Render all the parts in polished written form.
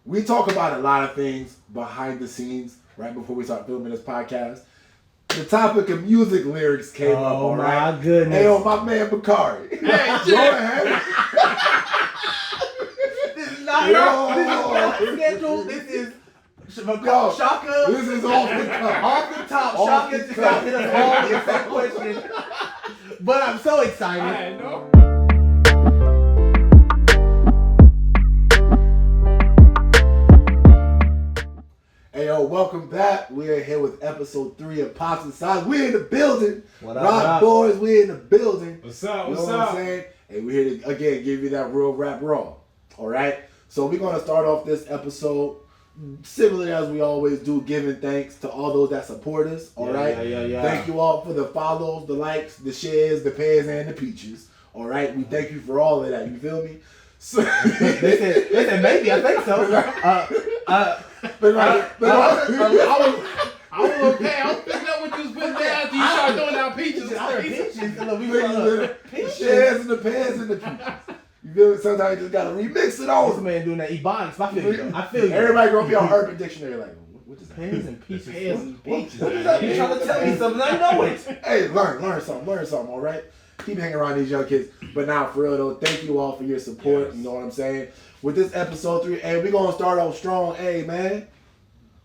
we talk about a lot of things behind the scenes right before we start filming this podcast. The topic of music lyrics came up. Oh my right? goodness! Hey, my man Bakari. Hey, Go ahead. This is not scheduled. This is Shaka. This is off the cuff. Off the top. Off Shaka the just cuff. got hit us all with that question. But I'm so excited. I know. Hey yo, welcome back. We are here with episode 3 of Pops and Sides. We in the building. What up, Rock what up? boys, we in the building. What's up? You know What's what I'm up? saying? Hey, we're here to again give you that real rap raw. Alright? So we're gonna start off this episode similarly as we always do, giving thanks to all those that support us. Alright? Yeah. Thank you all for the follows, the likes, the shares, the pears, and the peaches. Alright? We thank you for all of that. You feel me? So They said maybe. I think so. I was okay. I was picking up what you was putting down after you started throwing out peaches. shares and the pears and the peaches. You feel me? Sometimes you just gotta remix it This all. man doing that ebonics. I feel you. Everybody gonna be on Urban Dictionary like, what is that? Pears and peaches. Pears and peaches. What is that? You trying to tell me something? I know it. Hey, learn something, all right? Keep hanging around these young kids. But now, for real though, thank you all for your support. Yes. You know what I'm saying? With this episode 3, hey, we're gonna start off strong. Hey, man,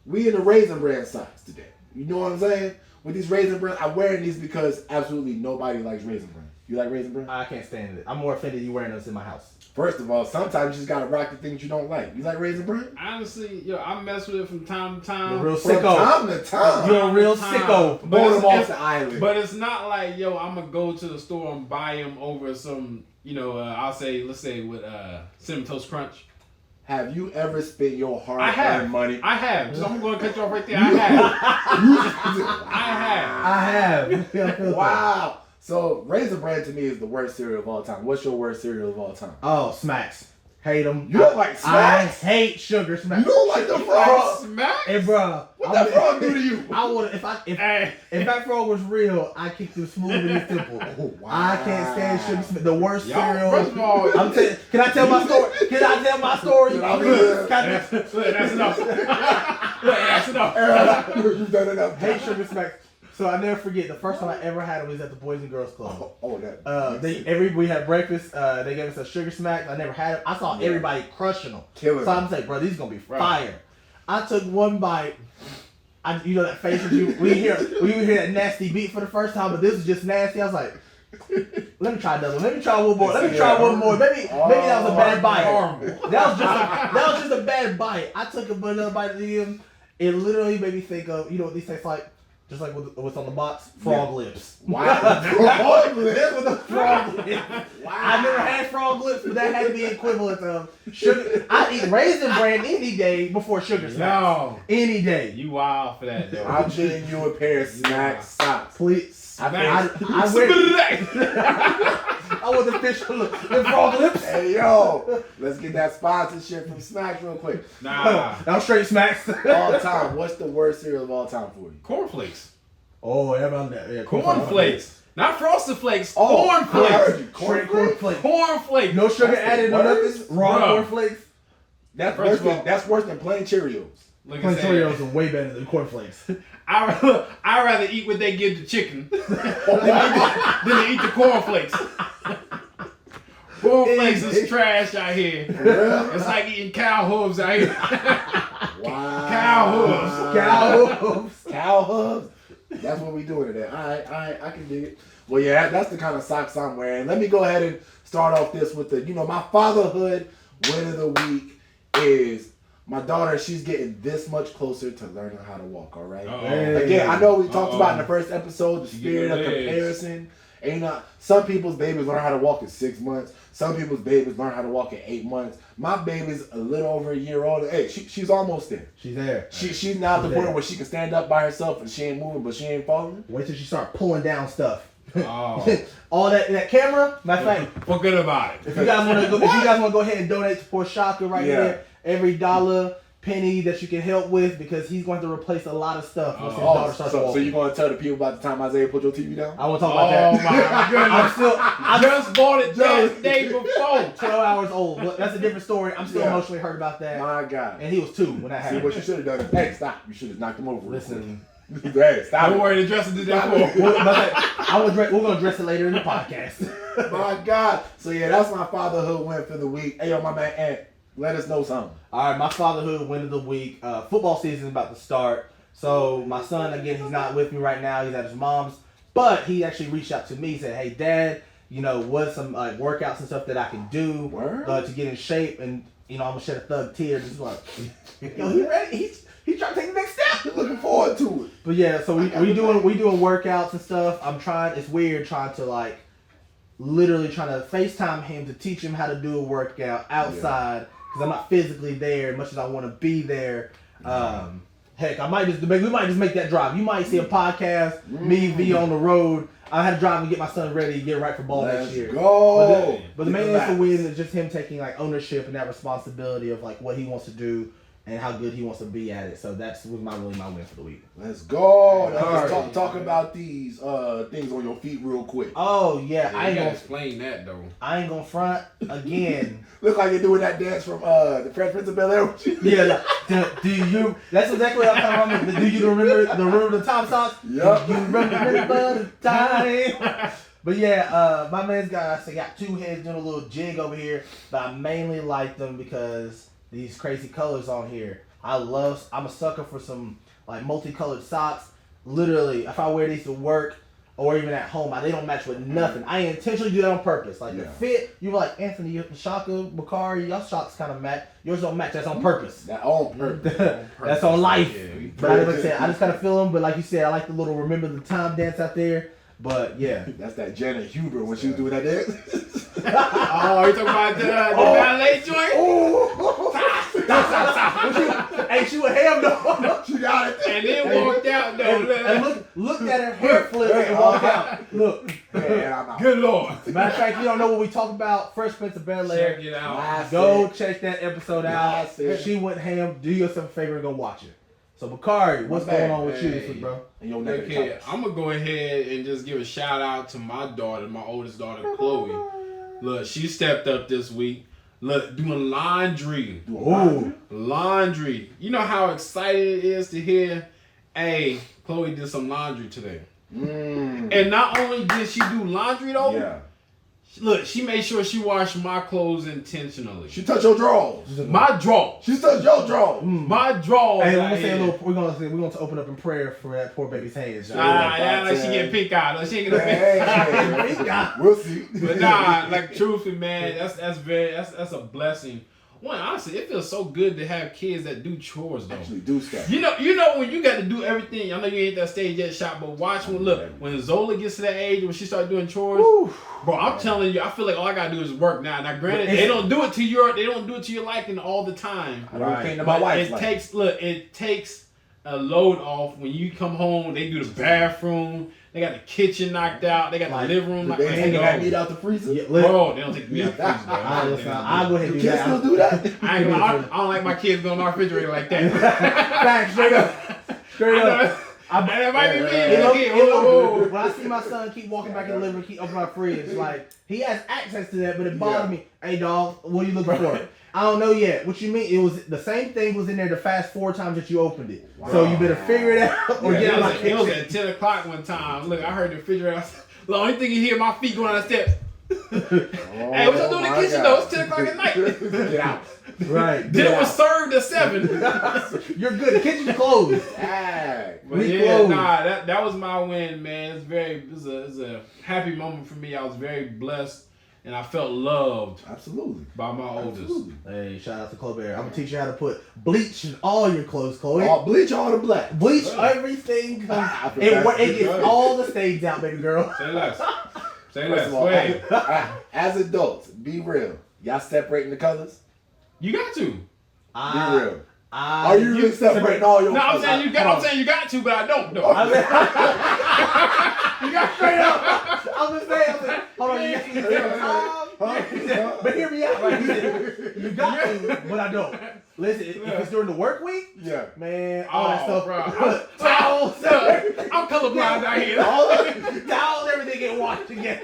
we in the Raisin Bran socks today. You know what I'm saying? With these Raisin Bran, I'm wearing these because absolutely nobody likes Raisin Bran. You like Raisin Bran? I can't stand it. I'm more offended you wearing those in my house. First of all, sometimes you just gotta rock the things you don't like. You like Raisin Bran? Honestly, I mess with it from time to time. You're a real From sicko. time to time. You're a real Time. sicko. But Born it's- them off it's- the island. But it's not like, I'm gonna go to the store and buy them over some, let's say with Cinnamon Toast Crunch. Have you ever spent your I hard-earned have money? I have. So I'm going to cut you off right there. I have. I have. Wow. So Raisin Bran to me is the worst cereal of all time. What's your worst cereal of all time? Oh, Smacks. Hate them. You don't like Smacks? I hate Sugar Smacks. You don't like the frog? Smack? Hey, bro. What that frog do to you? I would if that frog was real, I kick him smooth in his temple. Oh, wow. I can't stand Sugar Smacks. The worst Y'all, cereal. first of all, Can I tell my story? Can I tell my story? Yeah, I'm Please? good. Can I- that's enough. That's enough. You've done enough. hate Sugar Smacks. So I never forget the first time I ever had it was at the Boys and Girls Club. We had breakfast. They gave us a Sugar Smack. I never had it. I saw everybody crushing them. Killing So them. I'm saying, bro, these gonna be Right. fire. I took one bite. You know that face when you hear that nasty beat for the first time, but this was just nasty. I was like, let me try another one. Let me try one more. Let me try one more. Maybe that was a bad bite. Horrible. That was just a bad bite. I took another bite of them. It literally made me think of what these taste like. Just like what's on the box, frog lips. Wow. Frog lips. That's what the frog lips. Wow. I never had frog lips, but that had to be equivalent of sugar. I eat Raisin Bran any day before Sugar Smacks. No. Any day. You wild for that, though. I'm treating you a pair of Smack socks. Please. I want the fish the frog lips. Hey, yo. Let's get that sponsorship from Smacks real quick. Nah. Now straight Smacks. All time, what's the worst cereal of all time for you? Cornflakes. Oh, everyone that. Yeah, Cornflakes. Not Frosted Flakes. Oh, I Cornflakes. heard you. Straight Cornflakes? cornflakes. Cornflakes. No sugar That's the added, no worst? nothing. Raw Bro. cornflakes. That's First worse of than plain Cheerios. Look Plain at Cheerios that. are way better than cornflakes. I'd rather eat what they give the chicken than to eat the cornflakes. Cornflakes is trash out here. Real? It's like eating cow hooves out here. Wow. Cow hooves. Cow hooves. Cow hooves. That's what we doing today. All right, I can dig it. Well, yeah, that's the kind of socks I'm wearing. Let me go ahead and start off this with my fatherhood win of the week is my daughter. She's getting this much closer to learning how to walk. All right. Uh-oh. Again, I know we talked about in the first episode the She spirit of get legs. comparison. And some people's babies learn how to walk at 6 months. Some people's babies learn how to walk at 8 months. My baby's a little over a year old. Hey, she's almost there. She's there. She's now at the point where she can stand up by herself and she ain't moving, but she ain't falling. Wait till she start pulling down stuff. Oh. All that camera, my thing. Forget about it. If you guys want to go ahead and donate to poor Shaka right Yeah. here, every dollar penny that you can help with because he's going to replace a lot of stuff once his daughter starts so walking. you're going to tell the people about the time Isaiah put your TV down? I want to talk about that. Oh my goodness! I just bought it that day before. 12 hours old. But that's a different story. I'm still Yeah. emotionally hurt about that. My God. And he was 2 when that See, happened. what you should have done is, hey, stop. You should have knocked him over. Listen. Hey, stop. Don't it. worry, the dresser did that Stop for. We're going to address it later in the podcast. My God. So, yeah, that's my fatherhood win for the week. Hey, yo, my man, Ant, let us know something. All right, my fatherhood win of the week. Football season is about to start. So my son, again, he's not with me right now. He's at his mom's. But he actually reached out to me. He said, hey, Dad, what's some workouts and stuff that I can do to get in shape? And, I'm going to shed a thug tear. Just like, yo, he ready? He's trying to take the next step. He's looking forward to it. But yeah, so we doing workouts and stuff. I'm trying. It's weird trying to literally trying to FaceTime him to teach him how to do a workout outside because I'm not physically there as much as I want to be there. Heck, we might just make that drive. You might see a podcast, me be on the road. I had to drive and get my son ready to get right for ball next year. Go. But the main thing for win is just him taking ownership and that responsibility of what he wants to do and how good he wants to be at it. So that's my win for the week. Let's go. Let's talk about these things on your feet real quick. Oh yeah, I ain't gonna explain that though. I ain't gonna front again. Look like you're doing that dance from the Fresh Prince of Bel-Air. Yeah. Do you? That's exactly what I'm talking about. Do you remember the time socks? Yep. You remember the time? But yeah, my man's got 2 heads doing a little jig over here, but I mainly like them because these crazy colors on here. I'm a sucker for some multicolored socks. Literally, if I wear these to work or even at home, they don't match with nothing. I intentionally do that on purpose. The fit, you were like, Anthony, Shaka, Bakari, your socks kind of match. Yours don't match. That's on purpose. That on purpose. That's on life. Yeah, but like I said, I just kind of feel them. But like you said, I like the little remember the time dance out there. But yeah. That's that Janet Huber when she was doing that dance. Oh, you talking about the ballet joint? Hey, she was ham though. She got it. And then walked out though. And looked at her hair flip and walked out. Look. Man, I'm out. Good Lord. Matter of fact, you don't know what we talk about. Fresh Prince of Bel-Air. Check it out. Go check that episode out. That's it. She went ham. Do yourself a favor and go watch it. So Bakari, what's going on with you this week, bro? And your neck Okay, I'm gonna go ahead and just give a shout out to my daughter, my oldest daughter, Chloe. Look, she stepped up this week. Look, doing laundry. Ooh. Laundry. You know how excited it is to hear, hey, Chloe did some laundry today. And not only did she do laundry though, look, she made sure she washed my clothes intentionally. She touched your drawers. My drawers. She touched your drawers. My drawers. Hey, we're gonna open up in prayer for that poor baby's hands. Like she getting pink eye. She ain't gonna Hey, we'll see. But nah, truthfully, man, that's a blessing. One, honestly, it feels so good to have kids that do chores though. Actually do stuff. You know when you got to do everything. I know you ain't that stage yet, shot, but watch when Zola gets to that age when she starts doing chores. Bro, I'm telling you, I feel like all I gotta do is work now. Now, granted, they don't do it to your liking all the time. Right. But it takes a load off when you come home. They do the bathroom. They got the kitchen knocked out. They got the living room. They take that meat out the freezer. Bro, they don't take the meat out the freezer. I'll go ahead and do Kids that. still do that. I don't like my kids going to my refrigerator like that. Facts, straight up. That might be me. When I see my son keep walking back in the living room, keep opening my fridge, he has access to that, but it bothers me. Hey, dog, what are you looking for? I don't know yet. What you mean? It was the same thing was in there the fast 4 times that you opened it. Wow. So you better figure it out or get out. It was at 10 o'clock one time. Look, I heard the refrigerator. The only thing you hear my feet going down the steps. Hey, what y'all doing in the kitchen though? It's 10 o'clock at night. Get out. Right. Dinner was served at 7. You're good. The kitchen's closed. But that was my win, man. It was a happy moment for me. I was very blessed. And I felt loved. Absolutely. By my oldest. Hey, shout out to Colbert. I'm gonna teach you how to put bleach in all your clothes, Chloe. Bleach all the black. Bleach everything. It gets all the stains out, baby girl. Say less. Say First less. of all, as adults, be real. Y'all separating the colors? You got to. Be real. Are you really separating all your colors? I'm saying you got to, but I don't though. You got straight up. I was saying, hold on, you got to. But hear me out. You got to, but I don't. Listen, if it's during the work week, Yeah. man, all that stuff, bro. towels, I'm colorblind out here. towels, everything get washed together.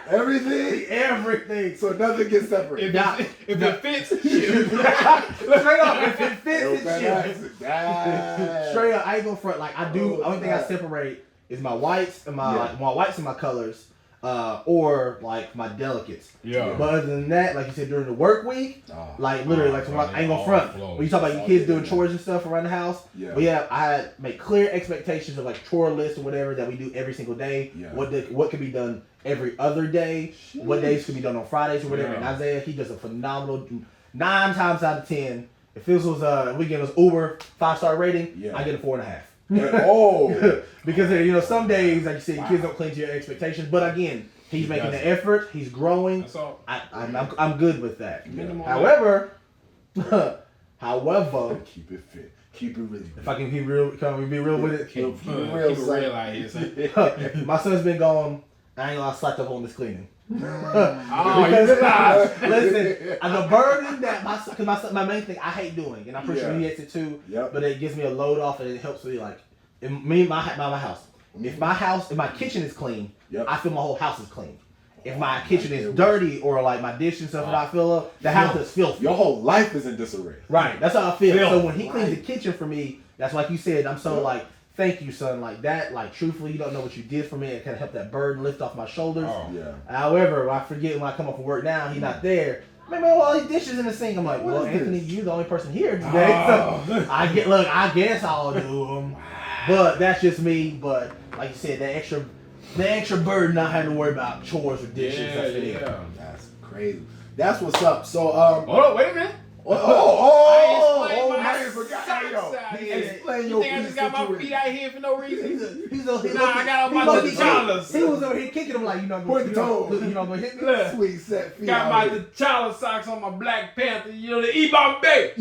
Everything. So nothing gets separated. If it fits, shit. Straight up, if it fits, Yo, it's shit. Straight up, I ain't gonna front. Like I do, only thing I separate is my whites and my whites and my colors, or like my delicates. Yeah. But other than that, like you said, during the work week, like literally, like so I ain't gonna front. When you talk about your kids doing chores and stuff around the house, but yeah, I had make clear expectations of like chore lists or whatever that we do every single day. Yeah. What can be done every other day? What days can be done on Fridays or whatever? And Isaiah, he does a phenomenal 9 times out of 10. If this was weekend was Uber 5-star rating, I get a 4.5. Because some days, like you said, your kids don't cling to your expectations. But again, he's making the effort. He's growing. That's all. I'm good with that. Yeah. However, keep it fit. Keep it really. If I can be real, can we be real with it? Keep it real out here, son. My son's been gone. I ain't gonna slack up on this cleaning. Because listen, the burden that my main thing I hate doing, and I'm pretty sure he hates it too. But it gives me a load off, and it helps me like my house. If my kitchen is clean, I feel my whole house is clean. If my kitchen is dirty or like my dish and stuff that I fill up, the house is filthy. Your whole life is in disarray. Right, that's how I feel. So when he cleans the kitchen for me, that's like you said. I'm so like, thank you, son. Like that. Like truthfully, you don't know what you did for me. It kind of helped that burden lift off my shoulders. However, I forget when I come off from work now, he's not there. Man, all these dishes in the sink. I'm like, well, Anthony, you're the only person here today. So I guess I'll do them. But that's just me. But like you said, the extra burden not having to worry about chores or dishes. That's crazy. That's what's up. So hold on, wait a minute. I forgot. Explain your feet. You think I just got my feet out here for no reason? I got on my T'Challas. He was over here kicking them like, gonna hit me. Sweet set feet. Got my T'Challa socks on my Black Panther. The Ibambe.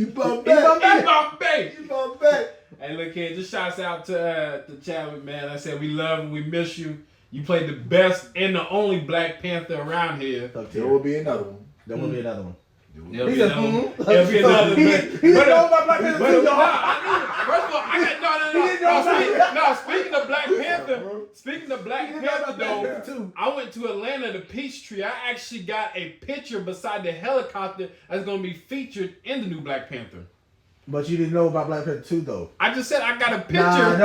Hey, look here. Just shouts out to Chadwick, man. I said we love and we miss you. You played the best and the only Black Panther around here. There will be another one. There'll be another. He didn't know about Black Panther. First of all, I got Speaking of Black Panther, though, I went to Atlanta to Peachtree. I actually got a picture beside the helicopter that's going to be featured in the new Black Panther. But you didn't know about Black Panther 2, though. I just said I got a picture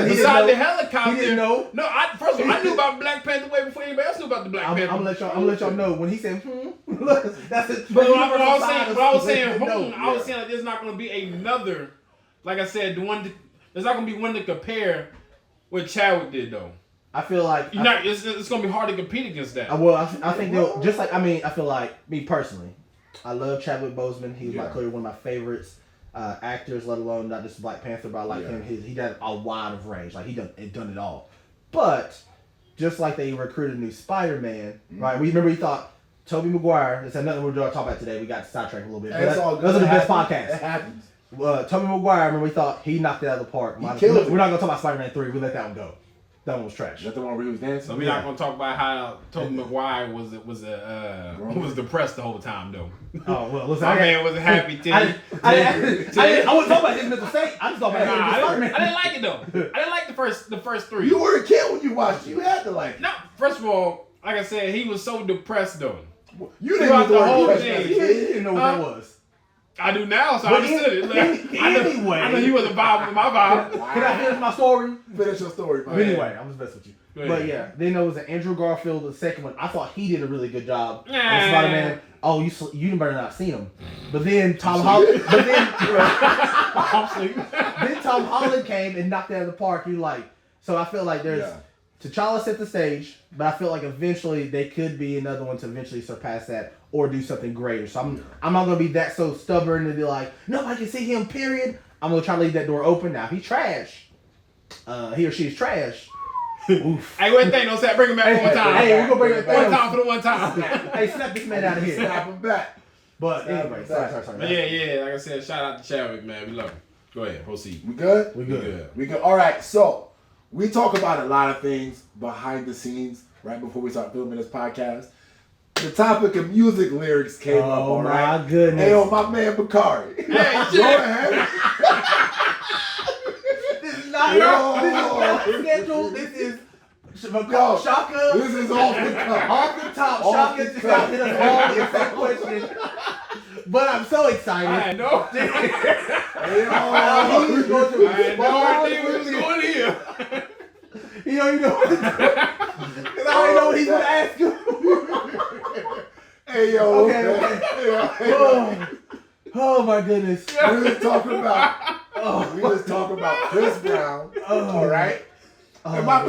beside the helicopter. He didn't know. No, first of all, I knew about Black Panther way before anybody else knew about the Black Panther. I'm gonna let y'all know when he said look, that's it. But I was saying like there's not gonna be another. Like I said, there's not gonna be one to compare what Chadwick did though. I feel like it's gonna be hard to compete against that. Well, I think they'll just like I feel like me personally, I love Chadwick Boseman. He was clearly one of my favorites. Actors, let alone not just Black Panther, but I like him. He done a wide of range. Like he done it all. But just like they recruited a new Spider-Man, right? We thought Tobey Maguire. It's another we're going to talk about today. We got sidetracked a little bit. Those are the best podcasts. It happens. Tobey Maguire. Remember we thought he knocked it out of the park. We're not going to talk about Spider-Man 3. We let that one go. That one was trash. That's the one where he was dancing. So we're not gonna talk about how Tobey Maguire was depressed the whole time though. Oh well, listen, my man wasn't happy. I wasn't talking about his mental state. I just thought about Spider-Man. I didn't like it though. I didn't like the first 3. You were a kid when you watched it. You had to like it. No, first of all, like I said, he was so depressed though. You didn't know the whole thing. You didn't know what that was. I do now, so I understood it. Anyway, I know he wasn't vibing with my vibe. Can I finish my story? Finish your story, man. Anyway, I'm just messing with you. But yeah, then there was an Andrew Garfield, the second one. I thought he did a really good job. Spider-Man. Oh, you better not seen him. But then Tom Holland. Then Tom Holland came and knocked it out of the park. So I feel like there's T'Challa set the stage, but I feel like eventually they could be another one to eventually surpass that or do something greater. So I'm not gonna be that so stubborn and be like, no, I can see him. Period. I'm gonna try to leave that door open. Now if he's trash, he or she's trash. Oof. Hey, wait, don't say. Bring him back one more time. Hey, we're gonna bring it back. One time for the one time. Hey, snap this man out of here. Snap him back. But anyway, sorry. Yeah. Like I said, shout out to Chadwick, man. We love him. Go ahead, proceed. We good? We good. We good. All right. So we talk about a lot of things behind the scenes right before we start filming this podcast. the topic of music lyrics came up. Oh All my right. goodness. Hey, my man Bakari. Hey, Go ahead. This is not scheduled. This is Shaka. This is off the cuff. Off the top. Off Shaka the just cuff. got hit us all with that question. But I'm so excited. I know. Hey, He's going to I had no idea we was going here. You know what to do. Because I already know what he's going to ask you. Hey, yo. Okay. Oh my goodness. We was talking about Chris Brown. All right. And my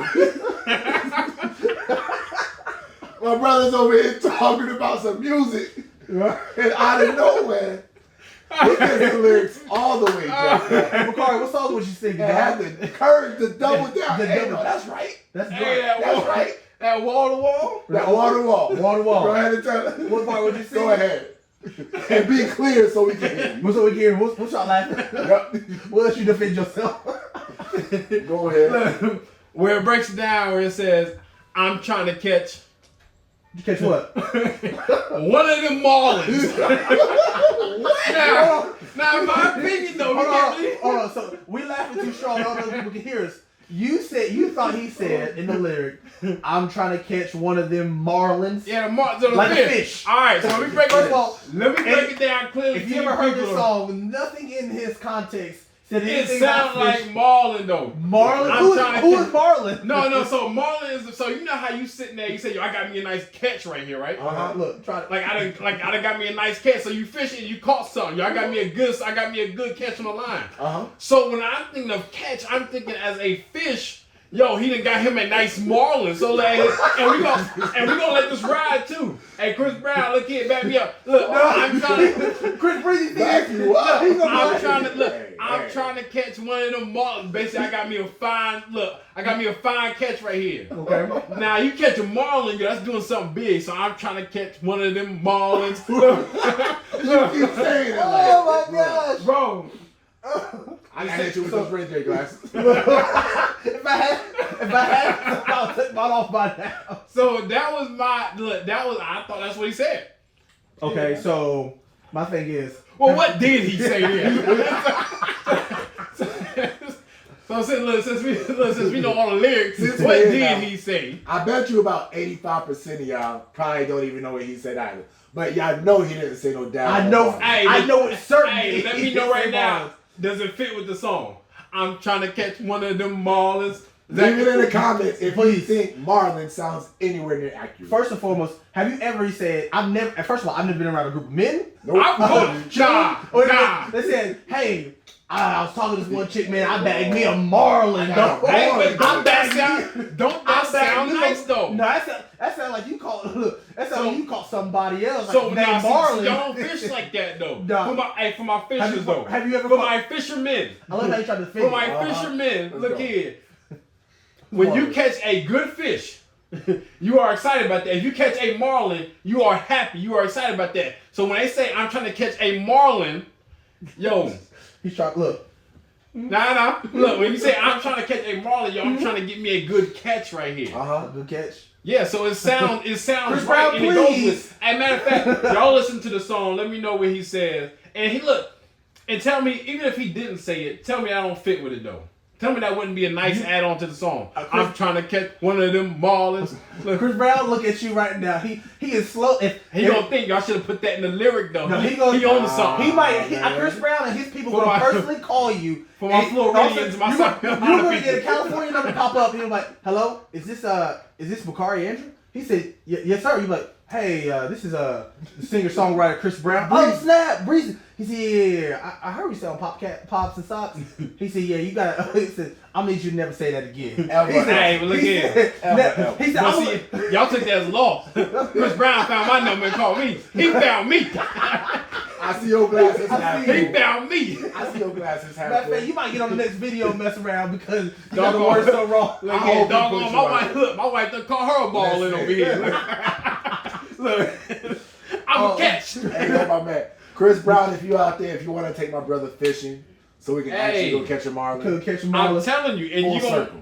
brother's over here talking about some music. And out of nowhere, he gets the lyrics all the way down. Bakari, what song was you singing? And had the courage to double down. The Hey, double- no, that's right. That's Hey, right. That's right. That wall to wall. That wall to wall. Wall to wall. Go ahead and tell What part would you sing? Go ahead. And be clear so we can hear you. What's up again? What's y'all laughing? Yep. We'll let you defend yourself. Go ahead. Where it breaks it down, where it says, "I'm trying to catch You catch what? one of them Marlins." Now, in my opinion, though, Hold on. So we laughing too strong. All those people can hear us. You thought he said in the lyric, "I'm trying to catch one of them Marlins." Yeah, the Like a fish. fish. All right, so let me break First of all, let me break it down clearly. If to you ever heard people. this song, nothing in his context said It anything sounds about like fish. Marlin though. Marlin. I'm Who trying to is catch- Marlin? No. So Marlin is so you know how you sitting there, you say, "Yo, I got me a nice catch right here, right?" Look, try to. Like I done got me a nice catch. So you fishing, you caught something. Yo, I got me a good catch on the line. So when I'm thinking of catch, I'm thinking as a fish. Yo, he done got him a nice Marlin. So like, and we gonna let this ride too. Hey, Chris Brown, look here, back me up. Look, I'm trying to. Chris Breezy Back you up. I'm trying to look. Hey, I'm hey. trying to catch one of them Marlins. Basically, I got me a fine catch right here. Okay. Now you catch a Marlin, yo, that's doing something big. So I'm trying to catch one of them Marlins. You keep saying that. Oh my gosh. Bro, I gotta hit you with those Ray J glasses. If I had, I'll take mine off by now. so that was I thought that's what he said. Okay, so my thing is. Well, what did he say then? So since we know all the lyrics, Since what we're did now- he say? I bet you about 85% of y'all probably don't even know what he said either. But y'all know he didn't say no damn. I know. Hey, I know it's certain. Hey, let me know right now. Does it fit with the song? I'm trying to catch one of them Marlins. Leave it in the comments if you Please. think Marlon sounds anywhere near accurate. First and foremost, have you ever said I've never? First of all, I've never been around a group of men. Nope. Nah. They said, "Hey, I was talking to this one chick, man. I bagged me a Marlin. Got a Hey, but Marlin. don't that I sound bagged nice though? No, that sound like you caught. Look, that sound like you caught somebody else. So like now, named see, Marlin. y'all don't fish like that though. Nah. For my fishers though. Have you ever? For caught, my fishermen. I love how you tried to fit. For my Uh-huh. fishermen, Let's look go. here. When you catch a good fish, you are excited about that. If you catch a Marlin, you are happy. You are excited about that. So when they say I'm trying to catch a Marlin, yo, He's trying. Look. nah. Look, when you say I'm trying to catch a Marlin, yo, I'm trying to get me a good catch right here. Good catch. Yeah, so it sounds Chris right, Brown, and it goes please. with. As a matter of fact, y'all listen to the song. Let me know what he says, and and tell me even if he didn't say it, tell me I don't fit with it though. Tell me that wouldn't be a nice add-on to the song. I'm trying to catch one of them Marlins. Look, Chris Brown, look at you right now. He is slow. he don't think y'all should have put that in the lyric though. No, he on on the song. He might. Chris Brown and his people For gonna my- personally call you for my and Floridians, my you're South gonna Carolina get a people. California number pop up, and you're like, "Hello, is this Bakari Andrew?" He said, "Yes, sir." You're like, "Hey, this is the singer-songwriter Chris Brown." Oh snap, Breezy. He said, "Yeah, I heard you selling pops and socks." He said, "Yeah, you got." He said, "I'm gonna need you to never say that again." Ever. He said, Hey, but look he here. said, Ever. He said, But "I'm see, y'all took that as lost. Chris Brown found my number and called me. He found me. I see your glasses I half see He full. found me. I see your glasses half Matter of full. fact, you might get on the next video and mess around because you got the Doggone. word so wrong. Look I here, hope he doggone. puts My you wife, out. look, my wife done caught her a ball in That's over it. here. Look, I'm a catch. Hey, yo, my man. Chris Brown, if you out there, if you want to take my brother fishing so we can actually Hey. go catch a Marlin. Could catch him I'm all. telling you, and Full you gonna circle.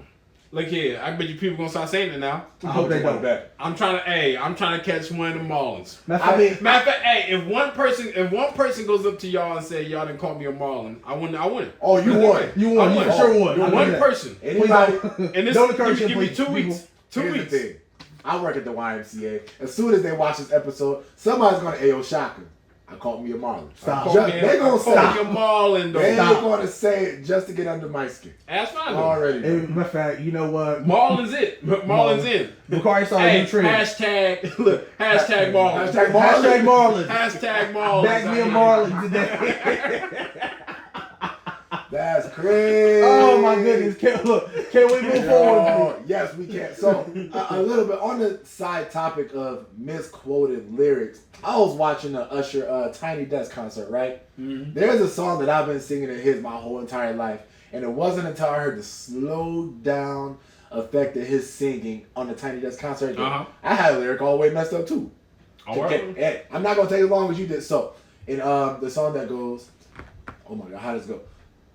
Look here, I bet you people gonna start saying it now. I hope they don't. I'm trying to catch one of the Marlins. Matter of fact, Hey, if one person goes up to y'all and say y'all didn't call me a Marlin, I win. Oh, you won. You won. You for sure won. One person. Anybody? And this, Don't encourage give me him, 2 please, weeks. 2 Here's weeks. the thing. I work at the YMCA. As soon as they watch this episode, somebody's gonna Ayo Shaka. I called me a Marlin. Stop. They gonna say a Marlin though. they're Stop. gonna say it just to get under my skin. That's fine. Though. Already. Matter of fact, you know what? Marlin's it. Marlin's in. Bakari saw a new trend. Hashtag Marlin. Hashtag Marlin. Hashtag Marlins. Hashtag Marlin. Back me a Marlin today. That's crazy. Oh my goodness! Can we move forward? Oh, yes, we can. So, a little bit on the side topic of misquoted lyrics. I was watching the Usher Tiny Desk concert, right? Mm-hmm. There's a song that I've been singing in his my whole entire life, and it wasn't until I heard the slow down effect of his singing on the Tiny Desk concert that I had a lyric all the way messed up too. Hey, I'm not gonna take as long as you did. So, in the song that goes, oh my God, how does it go?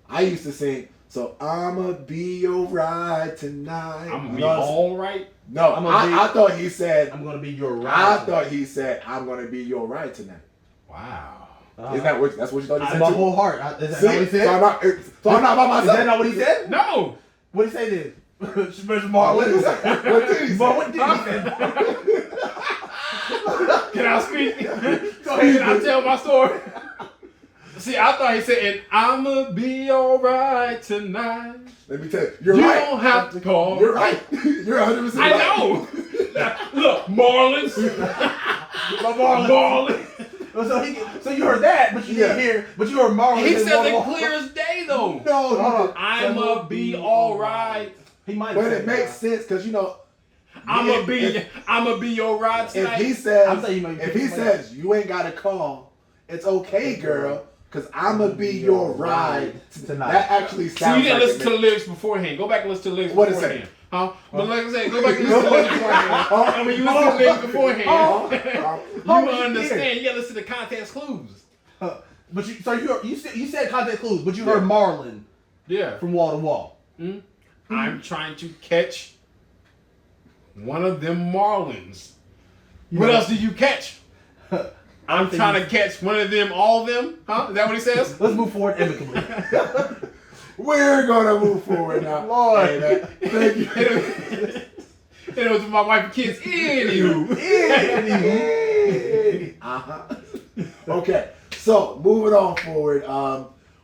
I used to sing, so I'ma be alright tonight. I'ma be alright? No, I thought he said, I'm gonna be your right. right. I thought he said, I'm gonna be your right tonight. Wow. Isn't that what, that's what you thought he said? My too? whole heart. Is that not what he said? So I'm not by myself. Is that not what he said? No. What did he say then? Mr. Marlon. What did he say? What did he say? What did he say? Can I speak? Go ahead. Can I tell my story? See, I thought he said, and I'ma be alright tonight. Let me tell you, you're you right. You don't have to call. You're right. You're 100% right. I know. Look, Marlins. Marlins. So you heard that, but you didn't hear. But you heard Marlins. He said it clear as day, though. No, I'ma be alright. He might. But it makes sense because you know. I'ma be your ride tonight. If he says you ain't gotta call, it's okay, girl. Cause I'ma be your ride tonight. That actually sounds. So you didn't listen to the lyrics beforehand. Go back and listen to the lyrics what beforehand. It say? Huh? But like I said, go back and listen to the lyrics beforehand. And when you listen to the lyrics beforehand, you will understand. You gotta listen to context clues. But you said context clues, but you heard Marlin. Yeah. From wall to wall. Mm-hmm. I'm trying to catch one of them Marlins. What else did you catch? I'm trying to catch one of them, all of them. Huh? Is that what he says? Let's move forward amicably. We're gonna move forward now. Lord. Hey, thank you. It was my wife and kids. Anywho. Okay, so moving on forward.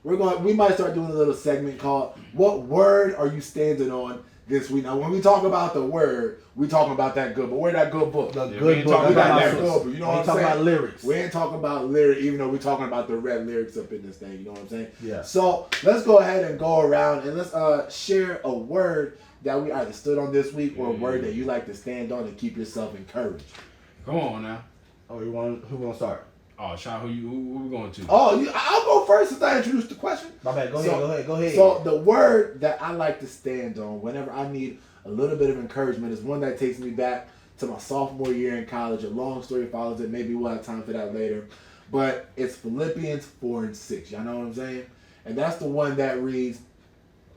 We might start doing a little segment called "What Word Are You Standing On This Week?" Now, when we talk about the word, we talking about that good, but where that good book? The good book. We got that good book. You know what I'm saying? Talking about lyrics. We ain't talking about lyrics, even though we're talking about the red lyrics up in this thing. You know what I'm saying? Yeah. So let's go ahead and go around and let's share a word that we either stood on this week or a word that you like to stand on and keep yourself encouraged. Come on now. Oh, who want to start? Oh, Sean, who we going to? Oh, I'll go first since I introduced the question. My bad. Go ahead. So the word that I like to stand on whenever I need a little bit of encouragement is one that takes me back to my sophomore year in college. A long story follows it. Maybe we'll have time for that later. But it's Philippians 4:6. Y'all know what I'm saying? And that's the one that reads,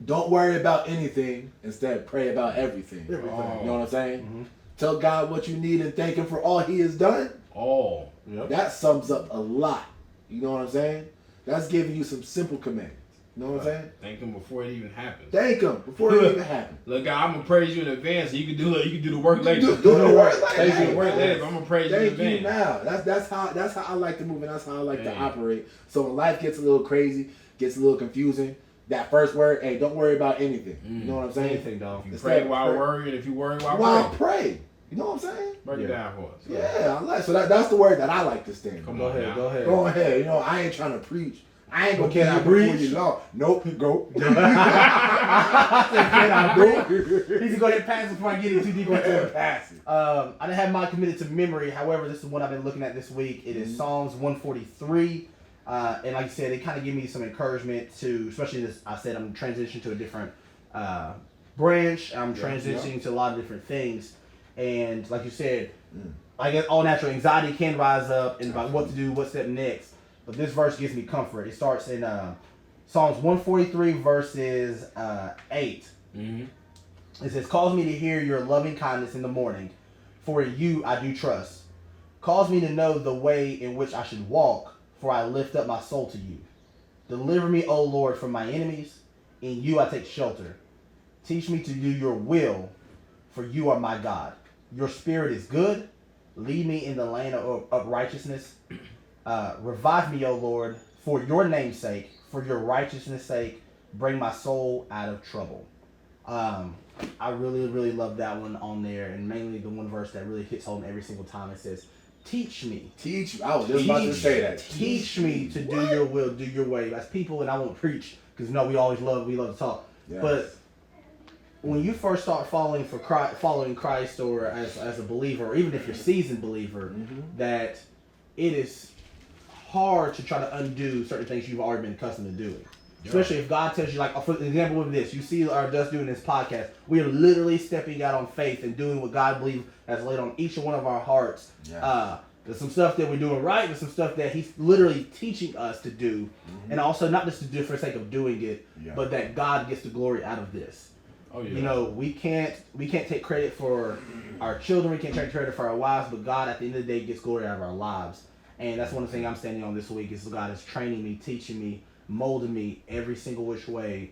don't worry about anything. Instead, pray about everything. You know what I'm saying? Mm-hmm. Tell God what you need and thank Him for all He has done. Oh. Yep. That sums up a lot. You know what I'm saying? That's giving you some simple commands. You know what I'm saying? Thank Him before it even happens. Thank Him before it even happens. Look, God, I'm gonna praise you in advance. So you can do the work later. Do the work later. Praise you the work later. But I'm gonna praise you in advance. Thank you now. That's how I like to move and that's how I like to operate. So when life gets a little crazy, gets a little confusing, that first word, hey, don't worry about anything. You know what I'm saying? Anything, though. If you pray while worrying, if you worry while pray. You know what I'm saying? Break it down for us. Yeah, I like. So that's the word that I like to stand. Come on, go ahead. Go ahead. You know, I ain't trying to preach. I ain't gonna can I preach you long. Nope, go. Can I breathe? He's gonna go pass before I get in too deep into it. Pass it. I didn't have mine committed to memory. However, this is one I've been looking at this week. It is Psalms 143. And like you said, it kind of gave me some encouragement to, especially this. I said I'm transitioning to a different branch. I'm transitioning to a lot of different things. And like you said, I guess all natural anxiety can rise up and about what to do, what step next. But this verse gives me comfort. It starts in Psalms 143 verses 8. Mm-hmm. It says, cause me to hear your loving kindness in the morning, for in you I do trust. Cause me to know the way in which I should walk, for I lift up my soul to you. Deliver me, O Lord, from my enemies. In you I take shelter. Teach me to do your will, for you are my God. Your spirit is good. Lead me in the land of righteousness. Revive me, O Lord, for your name's sake, for your righteousness' sake. Bring my soul out of trouble. I really, really love that one on there, and mainly the one verse that really hits home every single time. It says, teach me. I was just about to say that. Teach me to do your will, do your way. As people, and I won't preach, because we always love to talk. Yes. But when you first start following Christ, or as a believer, or even if you're a seasoned believer, that it is hard to try to undo certain things you've already been accustomed to doing. Especially if God tells you, like, for example of this, you see us doing this podcast, we are literally stepping out on faith and doing what God believes has laid on each one of our hearts. Yeah. There's some stuff that we're doing right, there's some stuff that He's literally teaching us to do, and also not just to do for the sake of doing it, but that God gets the glory out of this. Oh, yeah. You know, we can't take credit for our children, we can't take credit for our wives, but God at the end of the day gets glory out of our lives. And that's one of the things I'm standing on this week is God is training me, teaching me, molding me every single which way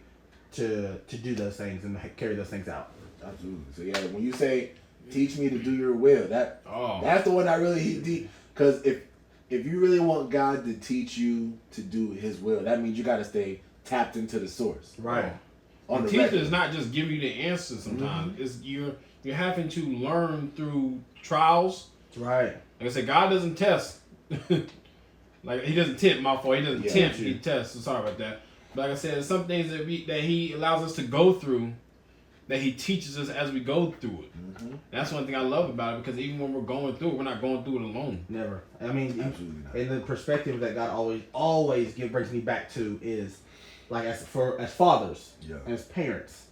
to do those things and carry those things out. Absolutely. So yeah, when you say teach me to do your will, that's the one I really deep. Because if you really want God to teach you to do His will, that means you got to stay tapped into the source. Right. The teacher is not just giving you the answer sometimes. It's you're having to learn through trials. Right. Like I said, God doesn't test. Like He doesn't tempt, my fault. He doesn't tempt. He tests. So sorry about that. But like I said, there's some things that He allows us to go through, that He teaches us as we go through it. That's one thing I love about it, because even when we're going through it, we're not going through it alone. Never. I mean, and the perspective that God always brings me back to is, like as fathers, as parents,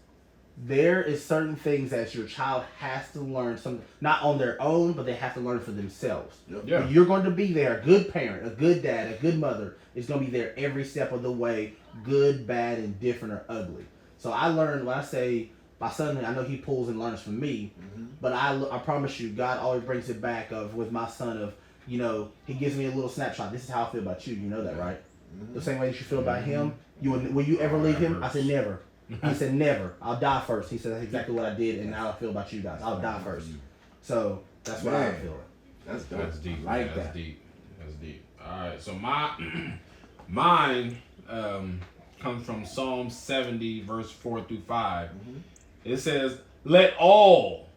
there is certain things that your child has to learn, not on their own, but they have to learn for themselves. Yeah. You're going to be there. A good parent, a good dad, a good mother is going to be there every step of the way, good, bad, indifferent, or ugly. So I learned, when I say my son, I know he pulls and learns from me, but I promise you, God always brings it back with my son He gives me a little snapshot. This is how I feel about you. You know that, right? The same way that you feel about him. Will you ever leave him? I said never. He said never. I'll die first. He said that's exactly what I did, and now I feel about you guys. I'll die first. So that's what I feel. That's dope. That's deep. Like that's that. Deep. That's deep. All right. So mine comes from Psalm 70, verse 4 through 5. It says, "Let all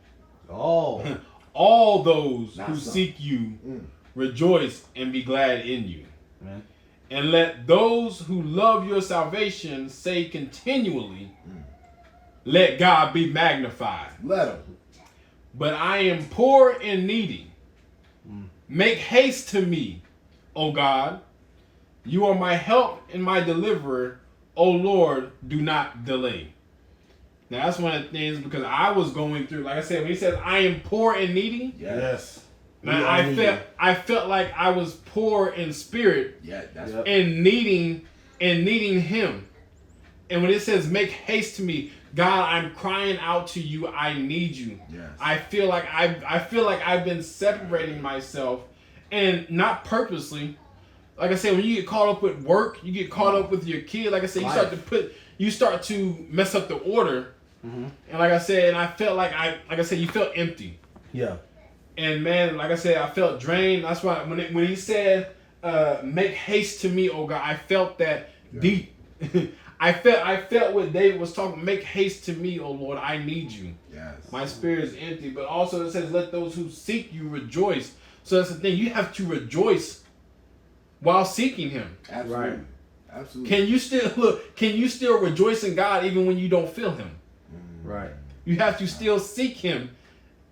those who seek you rejoice and be glad in you." Amen. And let those who love your salvation say continually, "Let God be magnified." Let him. But I am poor and needy. Make haste to me, O God. You are my help and my deliverer. O Lord, do not delay. Now that's one of the things, because I was going through, like I said, when he says I am poor and needy. Yes. Man, I felt like I was poor in spirit, and needing Him. And when it says make haste to me, God, I'm crying out to you. I need you. Yes. I feel like I've been separating myself, and not purposely. Like I said, when you get caught up with work, you get caught up with your kid. Like I said, you start to mess up the order. And like I said, and I felt like you felt empty. Yeah. And man, like I said, I felt drained. That's why when he said, "Make haste to me, oh God," I felt that deep. I felt what David was talking. Make haste to me, oh Lord, I need you. Yes. My spirit is empty. But also it says, "Let those who seek you rejoice." So that's the thing. You have to rejoice while seeking Him. Absolutely. Right. Absolutely. Can you still rejoice in God even when you don't feel Him? Right. You have to still seek Him.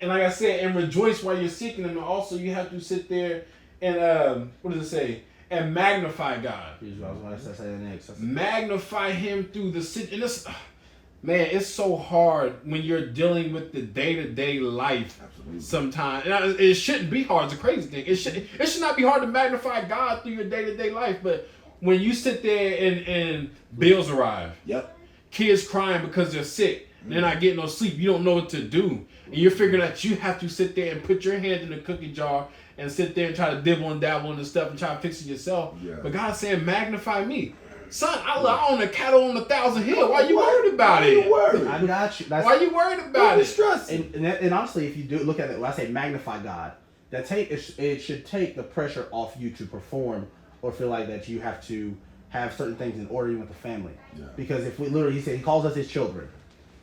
And like I said, and rejoice while you're seeking Him. And also you have to sit there and, what does it say? And magnify God. Magnify Him through the city. And it's so hard when you're dealing with the day-to-day life. Absolutely. Sometimes. And it shouldn't be hard. It's a crazy thing. It should not be hard to magnify God through your day-to-day life. But when you sit there and bills arrive. Yep. Kids crying because they're sick. They're not getting no sleep. You don't know what to do. And you're figuring that you have to sit there and put your hand in the cookie jar and sit there and try to dibble and dabble and stuff and try to fix it yourself. Yeah. But God's saying, magnify me. Son, I own a cattle on 1,000 hills. Why you worried about it? I got you. Why you worried about it? And honestly, if you do look at it, when I say magnify God, it should take the pressure off you to perform or feel like that you have to have certain things in order with the family. Yeah. Because if we literally, he said he calls us his children.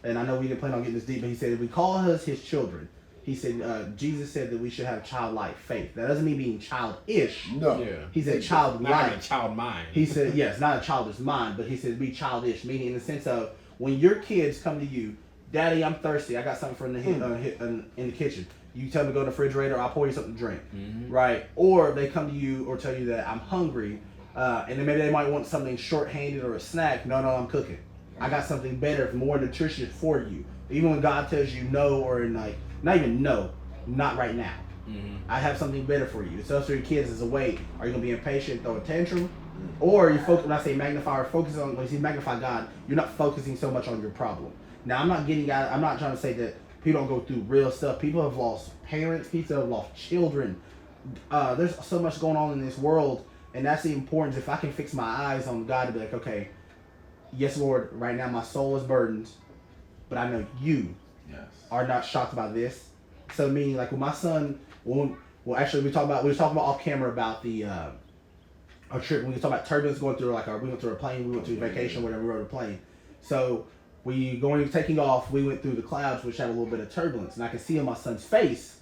And I know we didn't plan on getting this deep, but he said if we call us his children, he said, Jesus said that we should have childlike faith. That doesn't mean being childish. No. Yeah. He said childlike. Not a child mind. He said, yes, not a childish mind, but he said be childish, meaning in the sense of when your kids come to you, Daddy, I'm thirsty. I got something from in the kitchen. You tell me to go to the refrigerator, I'll pour you something to drink. Mm-hmm. Right? Or they come to you or tell you that I'm hungry, and then maybe they might want something short-handed or a snack. No, I'm cooking. I got something better, more nutritious for you. Even when God tells you no, or not even no, not right now. Mm-hmm. I have something better for you. It's up to your kids as a way. Are you gonna be impatient, throw a tantrum, or you focus? When I say magnify or focus on, when you see magnify God, you're not focusing so much on your problem. Now I'm not trying to say that people don't go through real stuff. People have lost parents. People have lost children. There's so much going on in this world, and that's the importance. If I can fix my eyes on God to be like, okay, yes, Lord, right now my soul is burdened, but I know you are not shocked by this. So meaning, like with my son, actually we were talking about off camera about the our trip. We were talking about turbulence going through, we went through a plane, we went to vacation, whatever, we rode a plane. So taking off, we went through the clouds, which had a little bit of turbulence, and I could see on my son's face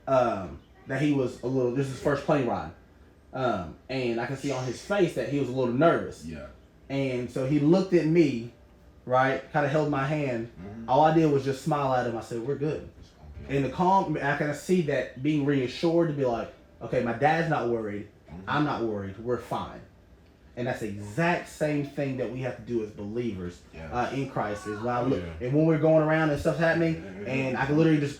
that he was a little. This is his first plane ride, and I could see on his face that he was a little nervous. Yeah. And so he looked at me, right? Kind of held my hand. Mm-hmm. All I did was just smile at him. I said, "We're good." And the calm, I kind of see that being reassured to be like, "Okay, my dad's not worried. Mm-hmm. I'm not worried. We're fine." And that's the exact same thing that we have to do as believers in Christ. Is when I look, and when we're going around and stuff's happening, and I literally just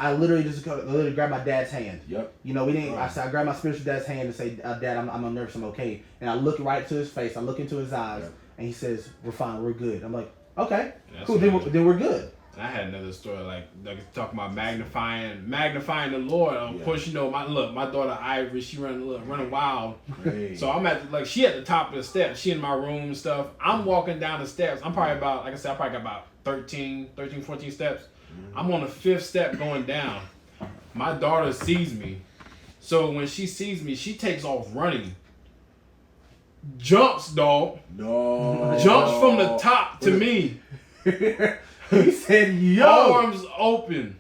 grab my dad's hand. Yep. You know, we didn't. I grabbed my spiritual dad's hand and say, "Dad, I'm nervous. I'm okay." And I look right to his face. I look into his eyes. Yep. And he says, "We're fine. We're good." I'm like, "Okay, that's cool. Then we're good." I had another story like talking about magnifying the Lord. Of course, you know my daughter Ivory, she running wild. Hey. So I'm she at the top of the steps. She in my room and stuff. I'm walking down the steps. I'm probably about, like I said, I probably got about 13, 14 steps. Mm-hmm. I'm on the 5th step going down. My daughter sees me, so when she sees me, she takes off running. Jumps, dog. No. Jumps from the top to me. He said, "Yo." Arms open.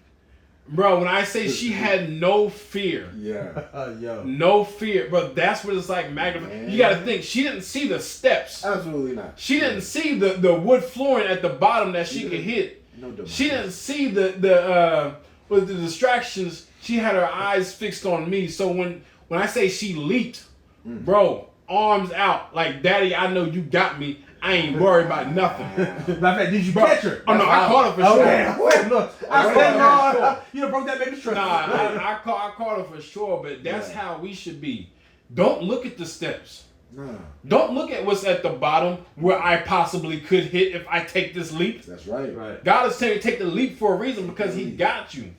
Bro, when I say she had no fear. Yeah. Yo. No fear. Bro, that's what it's like magnifying. You gotta think, she didn't see the steps. Absolutely not. She didn't see the wood flooring at the bottom that she could hit. No. She didn't see the distractions. She had her eyes fixed on me. So when I say she leaped, bro, arms out, like, "Daddy, I know you got me. I ain't worried about nothing." Matter of fact, did you catch her? Oh no, I caught her for sure. Okay. Look, I said, you broke that baby's trust. Nah, I caught her for sure, but that's how we should be. Don't look at the steps. No. Don't look at what's at the bottom where I possibly could hit if I take this leap. That's right. God is saying take the leap for a reason, because He got you.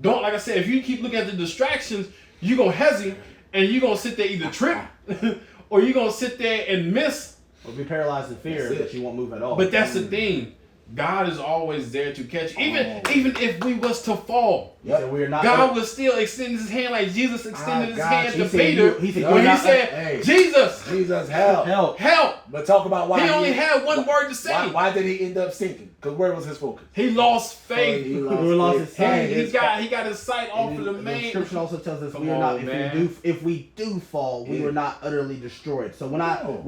Don't, like I said, if you keep looking at the distractions, you're going to hesitate and you're going to sit there either trip or you're going to sit there and miss. Or be paralyzed in fear that you won't move at all. But that's the thing. God is always there to catch. Even if we was to fall, God was still extending His hand like Jesus extended His hand to Peter when He said, Jesus, help. But talk about why He only had one word to say. Why did He end up sinking? Because where was His focus? He lost faith. He lost his sight. He got his sight off of the main. The scripture also tells us if we do fall, we were not utterly destroyed. So when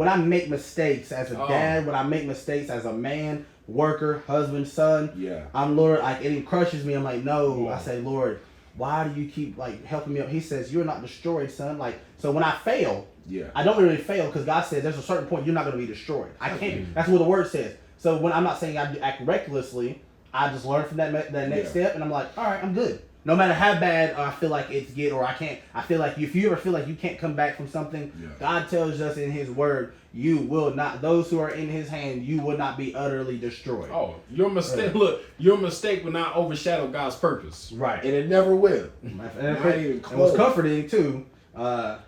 I make mistakes as a dad, when I make mistakes as a man, worker, husband, son, I'm Lord, like, it crushes me. I'm like, no. I say, Lord, why do you keep helping me up? He says, you're not destroyed, son. So when I fail, I don't really fail, because God says there's a certain point you're not going to be destroyed. I can't. That's what the word says. So when I'm not saying I act recklessly, I just learn from that next step, and I'm like, all right, I'm good. no matter how bad I feel like it's or I feel like if you ever feel like you can't come back from something, God tells us in His Word, you will not. Those who are in His hand, you will not be utterly destroyed. Oh, your mistake. Look, your mistake will not overshadow God's purpose. Right, and it never will. It was comforting too.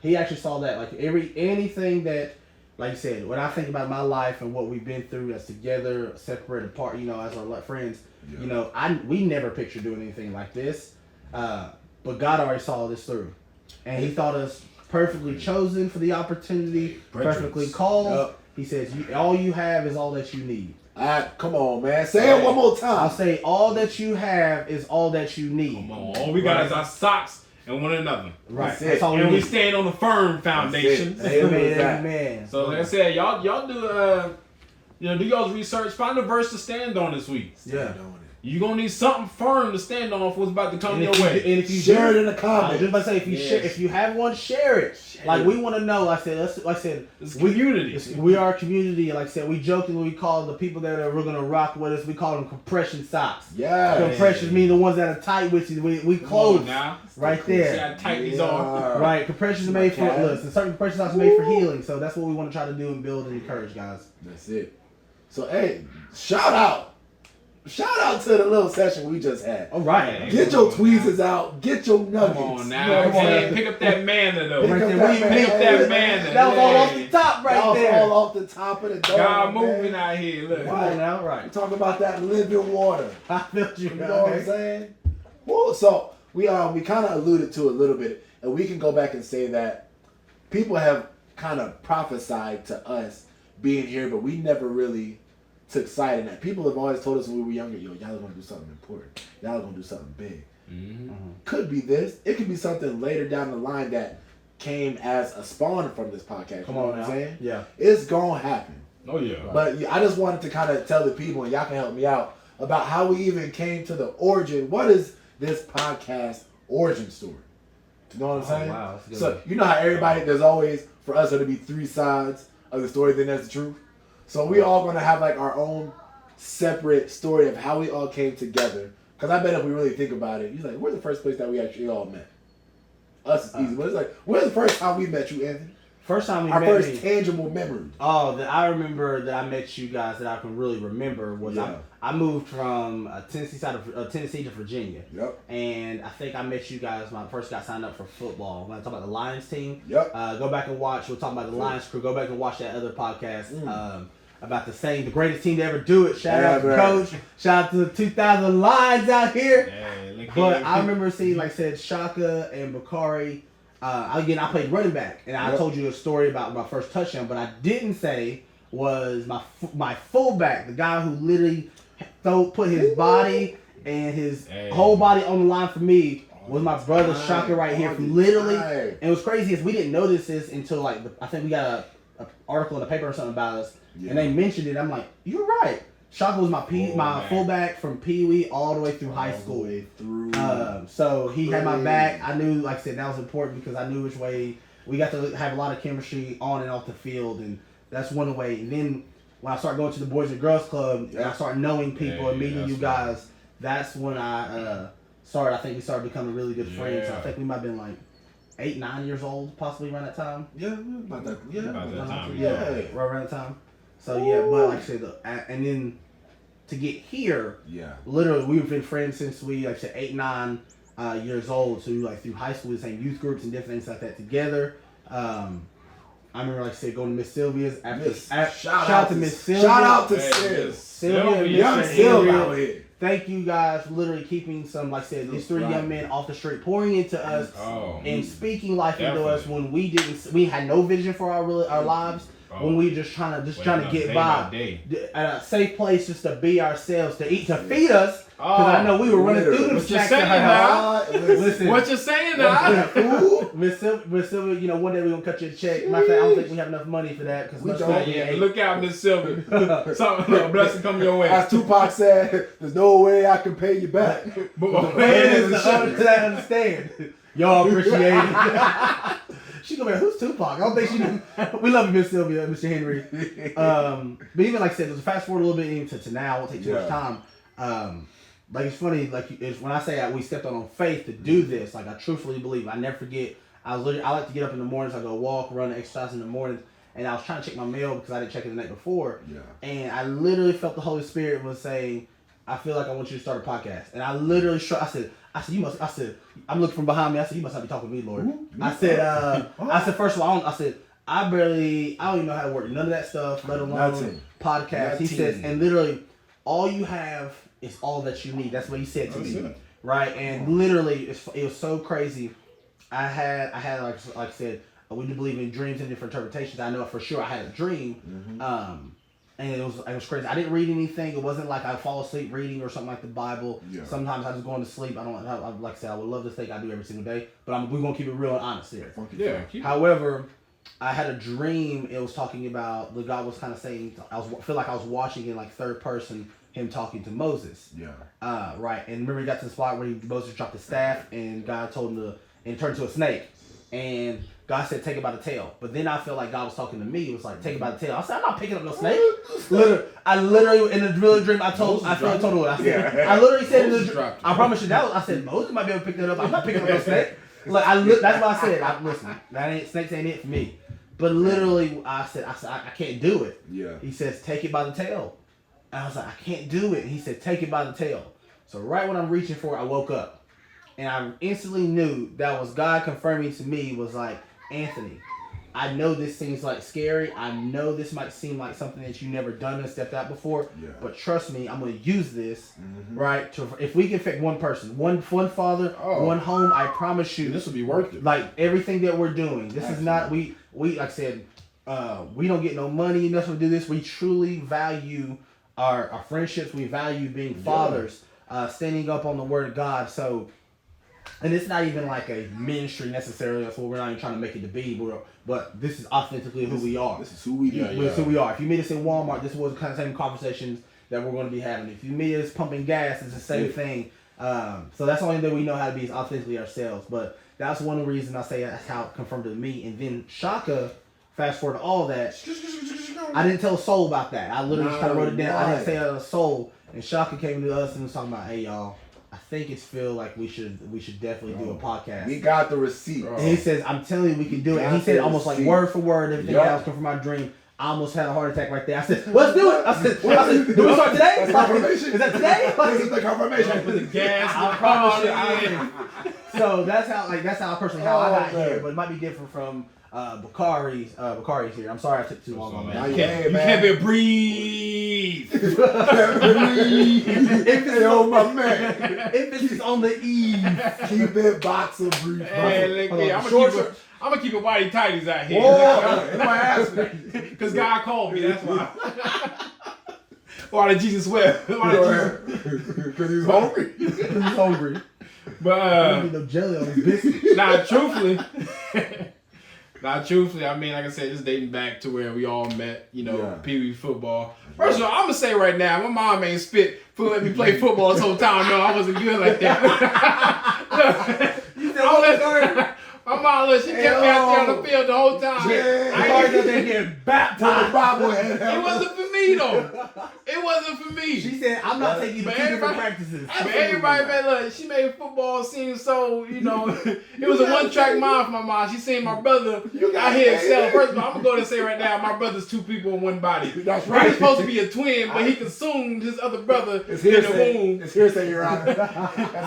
He actually saw that like anything that, like you said, when I think about my life and what we've been through as together, separate apart, as our friends, we never pictured doing anything like this. But God already saw this through. And He thought us perfectly chosen for the opportunity, perfectly called. Yep. He says, all you have is all that you need. Come on, man. Say it one more time. I'll say, all that you have is all that you need. Come on. All we got is our socks and one another. Right. That's all we stand on the firm foundation. Amen. So like I said, y'all do do y'all's research. Find a verse to stand on this week. Stand on it. You're going to need something firm to stand on for what's about to come your way. And if you share it in the comments. I was just about to say, if you have one, share it. We want to know. Like I said, it's community. We are a community. Like I said, we jokingly call the people that we're going to rock with us, we call them compression socks. Yeah. Compressions mean the ones that are tight, which is we close now. Right there. See how tight these are. Right. Compressions are made for, certain compression socks are made for healing. So that's what we want to try to do and build and encourage, guys. That's it. So, hey, shout out to the little session we just had. All right. Get your tweezers out. Get your nuggets. Come on now. Pick up that manna, though. Pick up that manna. That was all off the top right there. That was all off the top of the dome. God moving out here. Look. Come on now. Right. We're talking about that living water. I felt you. You know what I'm saying? Well, so we kind of alluded to a little bit, and we can go back and say that people have kind of prophesied to us being here, but we never really took sight in that. People have always told us when we were younger, y'all are going to do something important. Y'all are going to do something big. Mm-hmm. Could be this. It could be something later down the line that came as a spawn from this podcast. Come you know on what I'm saying? Yeah. It's going to happen. Oh, yeah. But I just wanted to kind of tell the people, and y'all can help me out, about how we even came to the origin. What is this podcast origin story? You know what I'm saying? Wow. So, you know how everybody, there's always, for us, there'll be three sides of the story, then there's the truth. So we all going to have like our own separate story of how we all came together. Because I bet if we really think about it, you're like, where's the first place that we actually all met? Us is easy. But it's like, where's the first time we met you, Anthony? First time we our met first me. Tangible memory. Oh, I remember that I met you guys that I can really remember was I moved from Tennessee to Virginia. Yep. And I think I met you guys when I first got signed up for football. When I talk about the Lions team. Yep. Go back and watch. We're talking about the Lions crew. Go back and watch that other podcast. About the greatest team to ever do it. Shout out to Coach. Shout out to the 2000 Lions out here. But I remember seeing, like I said, Shaka and Bakari. Again, I played running back, and I told you a story about my first touchdown, but I didn't say was my fullback, the guy who literally put his body and his whole body on the line for me, was my brother Shaka right here. From literally, and it was crazy is we didn't notice this until I think we got a article in the paper or something about us, and they mentioned it. I'm like, you're right. Shaka was my fullback from Pee Wee all the way through high school. So he had my back. I knew, like I said, that was important because I knew which way we got to have a lot of chemistry on and off the field, and that's one way. And then when I started going to the Boys and Girls Club, and I started knowing people and meeting you guys, that's when I started. I think we started becoming really good friends. I think we might have been like 8, 9 years old, possibly around that time. About that time. Right around that time. So but like I said, and then to get here, literally we've been friends since we, like I said, 8, 9 years old. So we through high school, the same youth groups and different things like that together. I remember, like I said, going to Miss Sylvia's. Shout out to Miss Sylvia. Shout out to Sylvia. Young Sylvia. Thank you guys for literally keeping some, like I said, these 3 young men off the street, pouring into us and speaking life into us when we had no vision for our lives. When we just trying to get by at a safe place just to be ourselves, to eat, to feed us. Because I know we were running through them snacks at her house. Listen, what you saying now? Miss Sylvia, one day we're gonna cut you a check. Matter of fact, I don't think we have enough money for that because we don't. Look out, Miss Sylvia. Something blessing come your way. As Tupac said, "There's no way I can pay you back." But man is to understand. Y'all appreciate it. She gonna be like, who's Tupac? I don't think she knew. We love you, Miss Sylvia and Mr. Henry. But even like I said, fast forward a little bit into now, I won't take too much time. like it's funny, like it's when I say we stepped on faith to do this, like I truthfully believe. I never forget. I like to get up in the mornings. I go walk, run, exercise in the mornings. And I was trying to check my mail because I didn't check it the night before. Yeah. And I literally felt the Holy Spirit was saying, I feel like I want you to start a podcast. And I literally I said, I'm looking from behind me. I said, you must not be talking to me, Lord. I said, first of all, I don't even know how to work none of that stuff, let alone podcast. He says, and literally, all you have is all that you need. That's what he said to me. Right? And literally, it was so crazy. I had like I said, we do believe in dreams and different interpretations. I know for sure I had a dream, and it was crazy. I didn't read anything. It wasn't like I fall asleep reading or something like the Bible. Yeah. Sometimes I just go into sleep. Like I said, I would love to think I do every single day, but we're gonna keep it real and honest here. Yeah. However, I had a dream. It was talking about the God was kind of saying. Feel like I was watching in like third person him talking to Moses. Yeah. Right. And remember, he got to the spot where Moses dropped the staff, and God told him and turned into a snake, and God said, take it by the tail. But then I feel like God was talking to me. It was like, take it by the tail. I said, I'm not picking up no snake. I literally, in a real dream, I told what I said. I literally said, I promise you, I said, Moses might be able to pick that up. I'm not picking up no snake. That's what I said. Listen, snakes ain't it for me. But literally, I said, I can't do it. Yeah. He says, take it by the tail. And I was like, I can't do it. He said, take it by the tail. So right when I'm reaching for it, I woke up. And I instantly knew that was God confirming to me was like, Anthony, I know this seems like scary. I know this might seem like something that you never done and stepped out before. Yeah. But trust me, I'm going to use this, right? If we can affect one person, one father, one home, I promise you. This will be worth it. Like everything that we're doing. This is not, we like I said, we don't get no money, nothing to do this. We truly value our friendships. We value being fathers, standing up on the word of God. So, and it's not even like a ministry necessarily. That's what we're not even trying to make it to be. But this is authentically who we are. This is who we are. This is who we are. If you meet us in Walmart, this was the kind of same conversations that we're going to be having. If you meet us pumping gas, it's the same thing. So that's the only thing we know how to be is authentically ourselves. But that's one reason I say that's how it confirmed to me. And then Shaka, fast forward to all that, I didn't tell a soul about that. I literally just kind of wrote it down. I didn't say it to a soul. And Shaka came to us and was talking about, hey, y'all, I think it's feel like we should definitely do a podcast. We got the receipt. And he says, I'm telling you, we can do it. And he said almost like word for word, everything that was coming from my dream. I almost had a heart attack right there. I said, let's do it. I said, do we start today? That's confirmation. Is that today? This is the confirmation. With the gas. I promise you. So that's how personally how I got here. But it might be different from Bakari's here. I'm sorry I took too long on that. You can't be breathe. If it's my man. If it's on the eve, keep it boxer brief. Hey, I'm gonna keep it whitey tighties out here. Whoa, because God called me. That's why. Why did Jesus swear? Because he's hungry. He's hungry. But I don't need no jelly on his biscuit. Truthfully, I mean, like I said, this dating back to where we all met, Pee Wee football. First of all, I'm going to say right now, my mom ain't spit for letting me play football this whole time. No, I wasn't good like that. You said my mom, she kept me out there on the field the whole time. I thought you were getting baptized. It wasn't for me, though. It wasn't for me. She said, I'm not taking you to 2 different practices. But everybody, man, look, she made football seem so, it was a one-track mind for my mom. She seen my brother out here excel. First of all, I'm going to go ahead and say right now, my brother's 2 people in one body. That's right. He's supposed to be a twin, but he consumed his other brother in the womb. It's hearsay, Your Honor.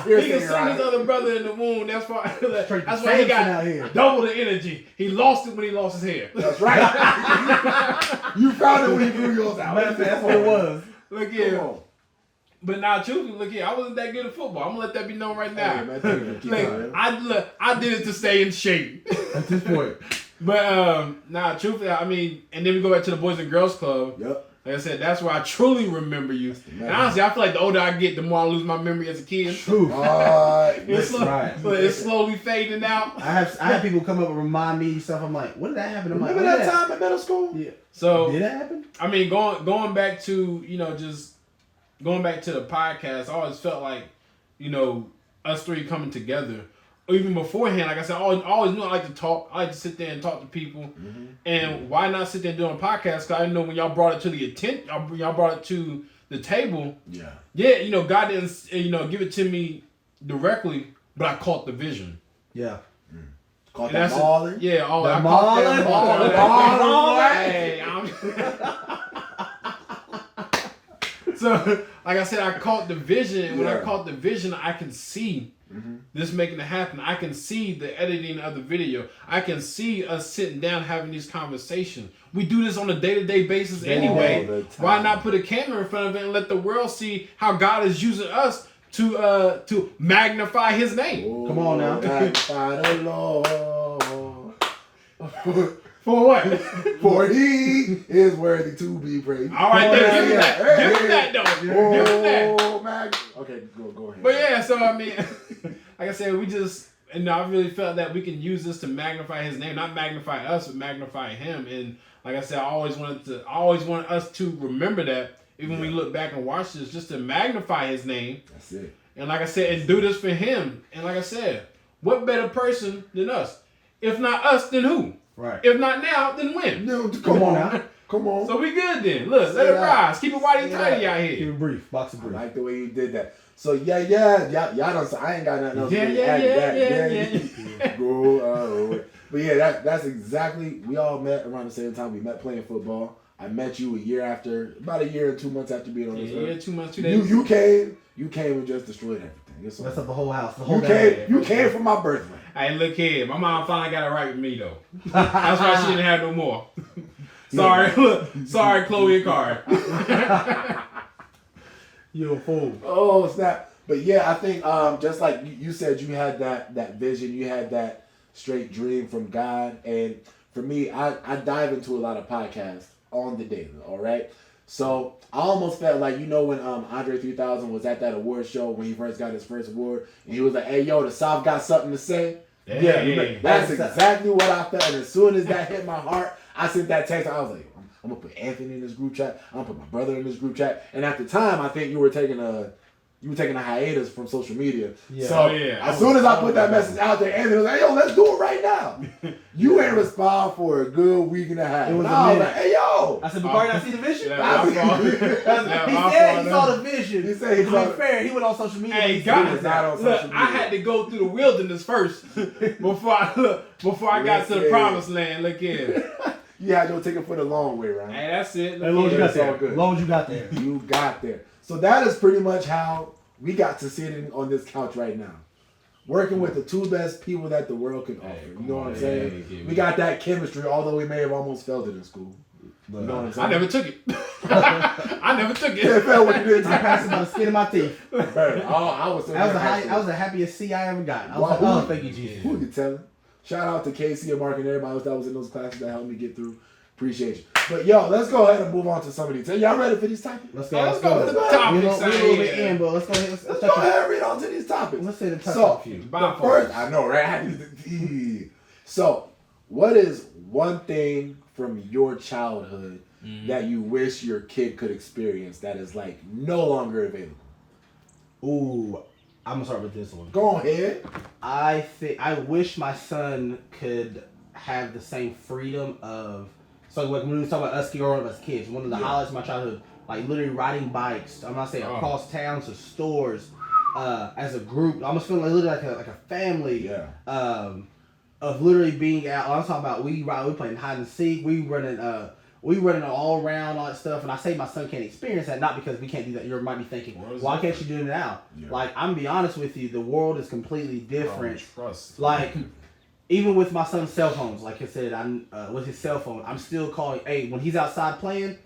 He consumed his other brother in the womb. That's why he got double the energy. He lost it when he lost his hair. That's right. You found it when you grew yours out. That's what it was. Look here. But now, truthfully, look here. I wasn't that good at football. I'm gonna let that be known right now. I did it to stay in shape. At this point. But truthfully, I mean, and then we go back to the Boys and Girls Club. Yep. Like I said, that's where I truly remember you. And honestly, I feel like the older I get, the more I lose my memory as a kid. True. It's slowly fading out. I have people come up and remind me stuff. I'm like, what did that happen? Remember that time in middle school? Yeah. So did that happen? I mean, going back to just going back to the podcast, I always felt like us 3 coming together. Even beforehand, like I said, I always knew I like to talk. I like to sit there and talk to people. Mm-hmm. And why not sit there and do a podcast? Because I know when y'all brought it to the y'all brought it to the table. Yeah. Yeah, you know, God didn't, you know, give it to me directly, but I caught the vision. Yeah. Caught And that that's baller. Yeah, oh, The I caught that baller. baller. Baller. Hey, so, like I said, I caught the vision. And when I Yeah. caught the vision, I can see this making it happen. I can see the editing of the video. I can see us sitting down having these conversations. We do this on a day-to-day basis anyway. All the time. Why not put a camera in front of it and let the world see how God is using us to magnify His name? Oh, Come on now. magnify the Lord. For what? For He is worthy to be praised. All right, then, give me Yeah. that. Hey, Give me that, though. Give me that. Oh, okay, go ahead. But yeah, so I mean, like I said, we just, and I really felt that we can use this to magnify His name, not magnify us, but magnify Him. And like I said, I always wanted us to remember that, even when we look back and watch this, just to magnify His name. That's it. And like I said, and do this for Him. And like I said, what better person than us? If not us, then who? Right. If not now, then when? No, Come on now. Come on. So we good then. Look, let it rise. Keep it whitey Say tighty out Keep here. it brief. Box of I brief. like the way you did that. So y'all don't. I ain't got nothing else. Yeah, to yeah, add to yeah. that. Go. But yeah, that's exactly. We all met around the same time. We met playing football. I met you about a year and 2 months after being on this Yeah, earth. 2 months, 2 days. You came and just destroyed everything. It's Messed all- up the whole house. The whole you came for my birthday. Hey, look here. My mom finally got it right with me, though. That's why she didn't have no more. Sorry. Sorry, Chloe and Car. You a fool. Oh snap! But yeah, I think just like you said, you had that vision, you had that straight dream from God, and for me, I dive into a lot of podcasts on the daily. All right, so I almost felt like when Andre 3000 was at that award show when he first got his first award, and he was like, "Hey yo, the South got something to say." Hey. Yeah, that's exactly what I felt. And as soon as that hit my heart, I sent that text. I was like, I'm gonna put Anthony in this group chat. I'm gonna put my brother in this group chat. And at the time, I think you were taking a hiatus from social media. Yeah. So Oh, yeah. as soon as I put that message out there, Anthony was like, "Yo, let's do it right now." You ain't respond for a good week and a half. It was And a I was minute. like, "Hey yo." I said, but Barry, I see the vision. Yeah, my fault. He my said fault, he saw the vision. He said he To saw be it. fair, he went on social media. Hey, He God, was not on look, social I media. had to go through the wilderness first before I got to the Listen. promised land. Look here. You had your ticket for the long way, right? Hey, that's it. As long as you Look got here. all there. good. As long as you got there. You got there. So that is pretty much how we got to sitting on this couch right now. Working with the two best people that the world can offer. You know what I'm saying? yeah, We got that chemistry, although we may have almost failed it in school. You know what I'm saying? I never took it. I never took Yeah, it. failed what you didn't I take. passed it by the skin of my teeth. Bro, I was so That was happy. that was the happiest C I ever got. I was Wow. like, oh, thank you, Jesus. Who you telling? Shout out to Casey and Mark and everybody else that was in those classes that helped me get through. Appreciate you. But yo, let's go ahead and move on to some of these. Y'all ready for these topics? Let's go. Yeah, Let's let's go. go with the We topics. a little bit Yeah. in, but let's go ahead. Let's Let's go touch ahead on. and read on to these topics. Let's say the touch So, on a few. By the far. first, I know, right? So, what is one thing from your childhood that you wish your kid could experience that is like no longer available? Ooh, I'm gonna start with this one. Go ahead. I wish my son could have the same freedom of. So like when we was talking about us growing up as kids, one of the highlights of my childhood, like literally riding bikes. I'm not saying across towns to stores, as a group. I almost feeling like literally like a family. Yeah. Of literally being out. I'm talking about we playing hide and seek. We running all around all that stuff. And I say my son can't experience that not because we can't do that. You might be thinking, why can't you do it now? Yeah. Like I'm gonna be honest with you, the world is completely different. Trust. Like, even with my son's cell phones, like I said, with his cell phone, I'm still calling. Hey, when he's outside playing,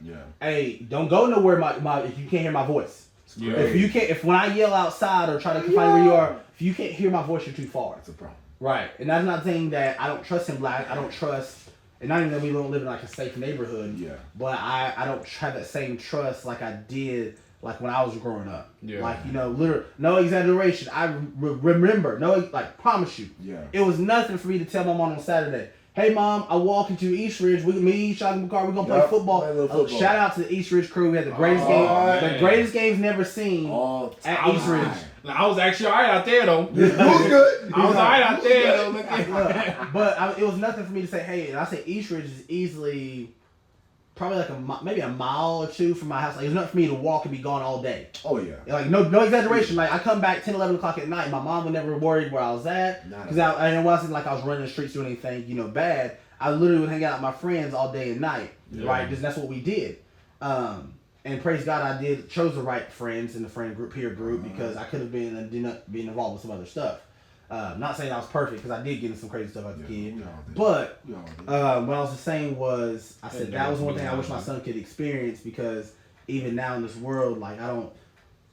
hey, don't go nowhere. If you can't hear my voice, Yeah. if when I yell outside or try to find where you are, if you can't hear my voice, you're too far. That's a problem. Right, and that's not saying that I don't trust him. Like I don't trust, and not even that we don't live in like a safe neighborhood. Yeah. But I don't have that same trust like I did like when I was growing up. Yeah. Like literally, no exaggeration. I remember, promise you. Yeah. It was nothing for me to tell my mom on Saturday. Hey mom, I walk into East Ridge. Me, Shotgun McCarr, we're gonna play football. Play a little football. Shout out to the East Ridge crew. We had the greatest man. the greatest games never seen at East Ridge. I was actually alright out there though. Who's good? I was alright out there though. Look at But it was nothing for me to say, hey, and I say East Ridge is easily probably like maybe a mile or two from my house. Like, it was nothing for me to walk and be gone all day. Oh yeah. Like no exaggeration. Like I come back 10, 11 o'clock at night. My mom was never worried where I was at because it wasn't like I was running the streets doing anything bad. I literally would hang out with my friends all day and night. Yeah. Right, because that's what we did. And praise God, I chose the right friends in the peer group because I could have been involved with some other stuff. Not saying I was perfect because I did get into some crazy stuff as a kid. But what I was just saying was, I said that was one thing I wish my son could experience because even now in this world, like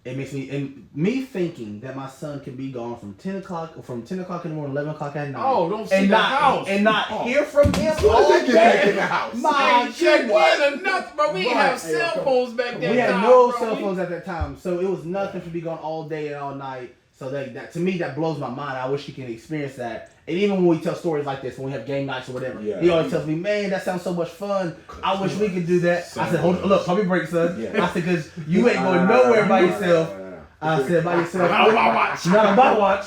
it makes me thinking that my son can be gone from 10 o'clock in the morning, 11 o'clock at night. Oh, don't see the house and not hear from him all day. In the house. My check in enough, but we have cell phones back then. We had no cell phones at that time, so it was nothing for me going all day and all night. So that to me that blows my mind. I wish he can experience that. And even when we tell stories like this, when we have game nights or whatever, he always tells me, "Man, that sounds so much fun. I wish we could do that." I said, "Hold on, look, pump your brakes, son." I said, "Cause you ain't going nowhere by yourself." I said, "By yourself, not on my watch. Not on my watch.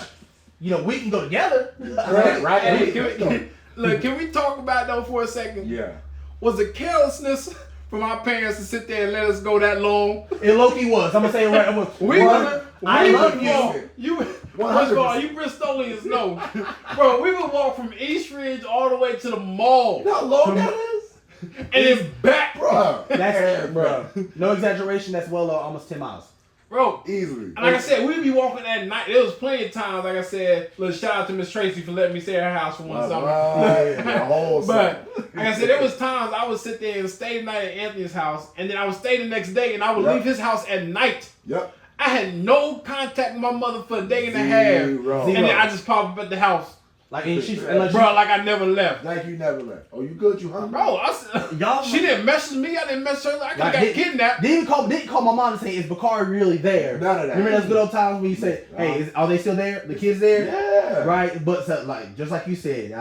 We can go together." Right. Look, can we talk about though for a second? Yeah. Was it carelessness from our parents to sit there and let us go that long? It low-key was. I'm gonna say it right. I love you. First of all, you Bristolians know. Bro, we would walk from East Ridge all the way to the mall. You know how long that is? And it's back. Bro. Bro. No exaggeration, that's almost 10 miles. Bro. Easily. And like I said, we'd be walking at night. There was plenty of times, like I said, little shout out to Miss Tracy for letting me stay at her house for one summer. But like I said, there was times I would sit there and stay the night at Anthony's house, and then I would stay the next day, and I would leave his house at night. Yep. I had no contact with my mother for a day and a half. And then I just pop up at the house. Like I never left. Like you never left. Oh, you good? You hungry? Bro, she didn't message me. I didn't message her. I got kidnapped. Didn't call my mom and say, "Is Bakari really there?" None of that. Remember those good old times when you say, "Hey, are they still there? The kids there?" Yeah. Right. But just like you said,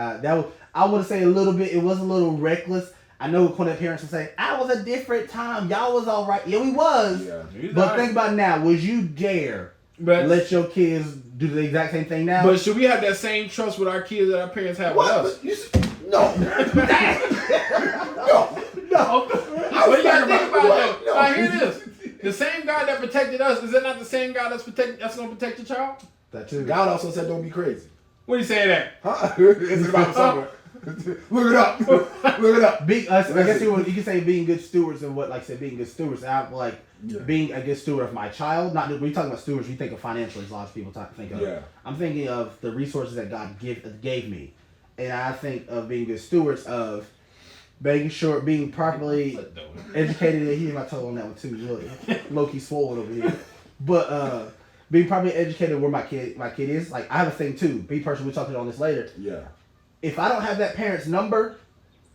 I would say a little bit. It was a little reckless. I know when parents would say, "I was a different time. Y'all was all right." Yeah, we was. Yeah. But think about it now. Would you dare let your kids do the exact same thing now? But should we have that same trust with our kids that our parents have with us? No. No. But you gotta think about it though. Now hear this. The same God that protected us, is that not the same God that's gonna protect your child? That too. God also said don't be crazy. What are you saying that? It's in the Bible somewhere. Look it up. Look it up. I guess you can say being good stewards and being good stewards. Being a good steward of my child. Not when you talking about stewards, you think of financially. As a lot of people think of. Yeah. I'm thinking of the resources that God gave me, and I think of being good stewards of making sure being properly educated. He hit my toe on that one too. Look, low-key swollen over here, but being properly educated where my kid is. Like I have a thing too. Be person. We'll talk about this later. Yeah. If I don't have that parent's number,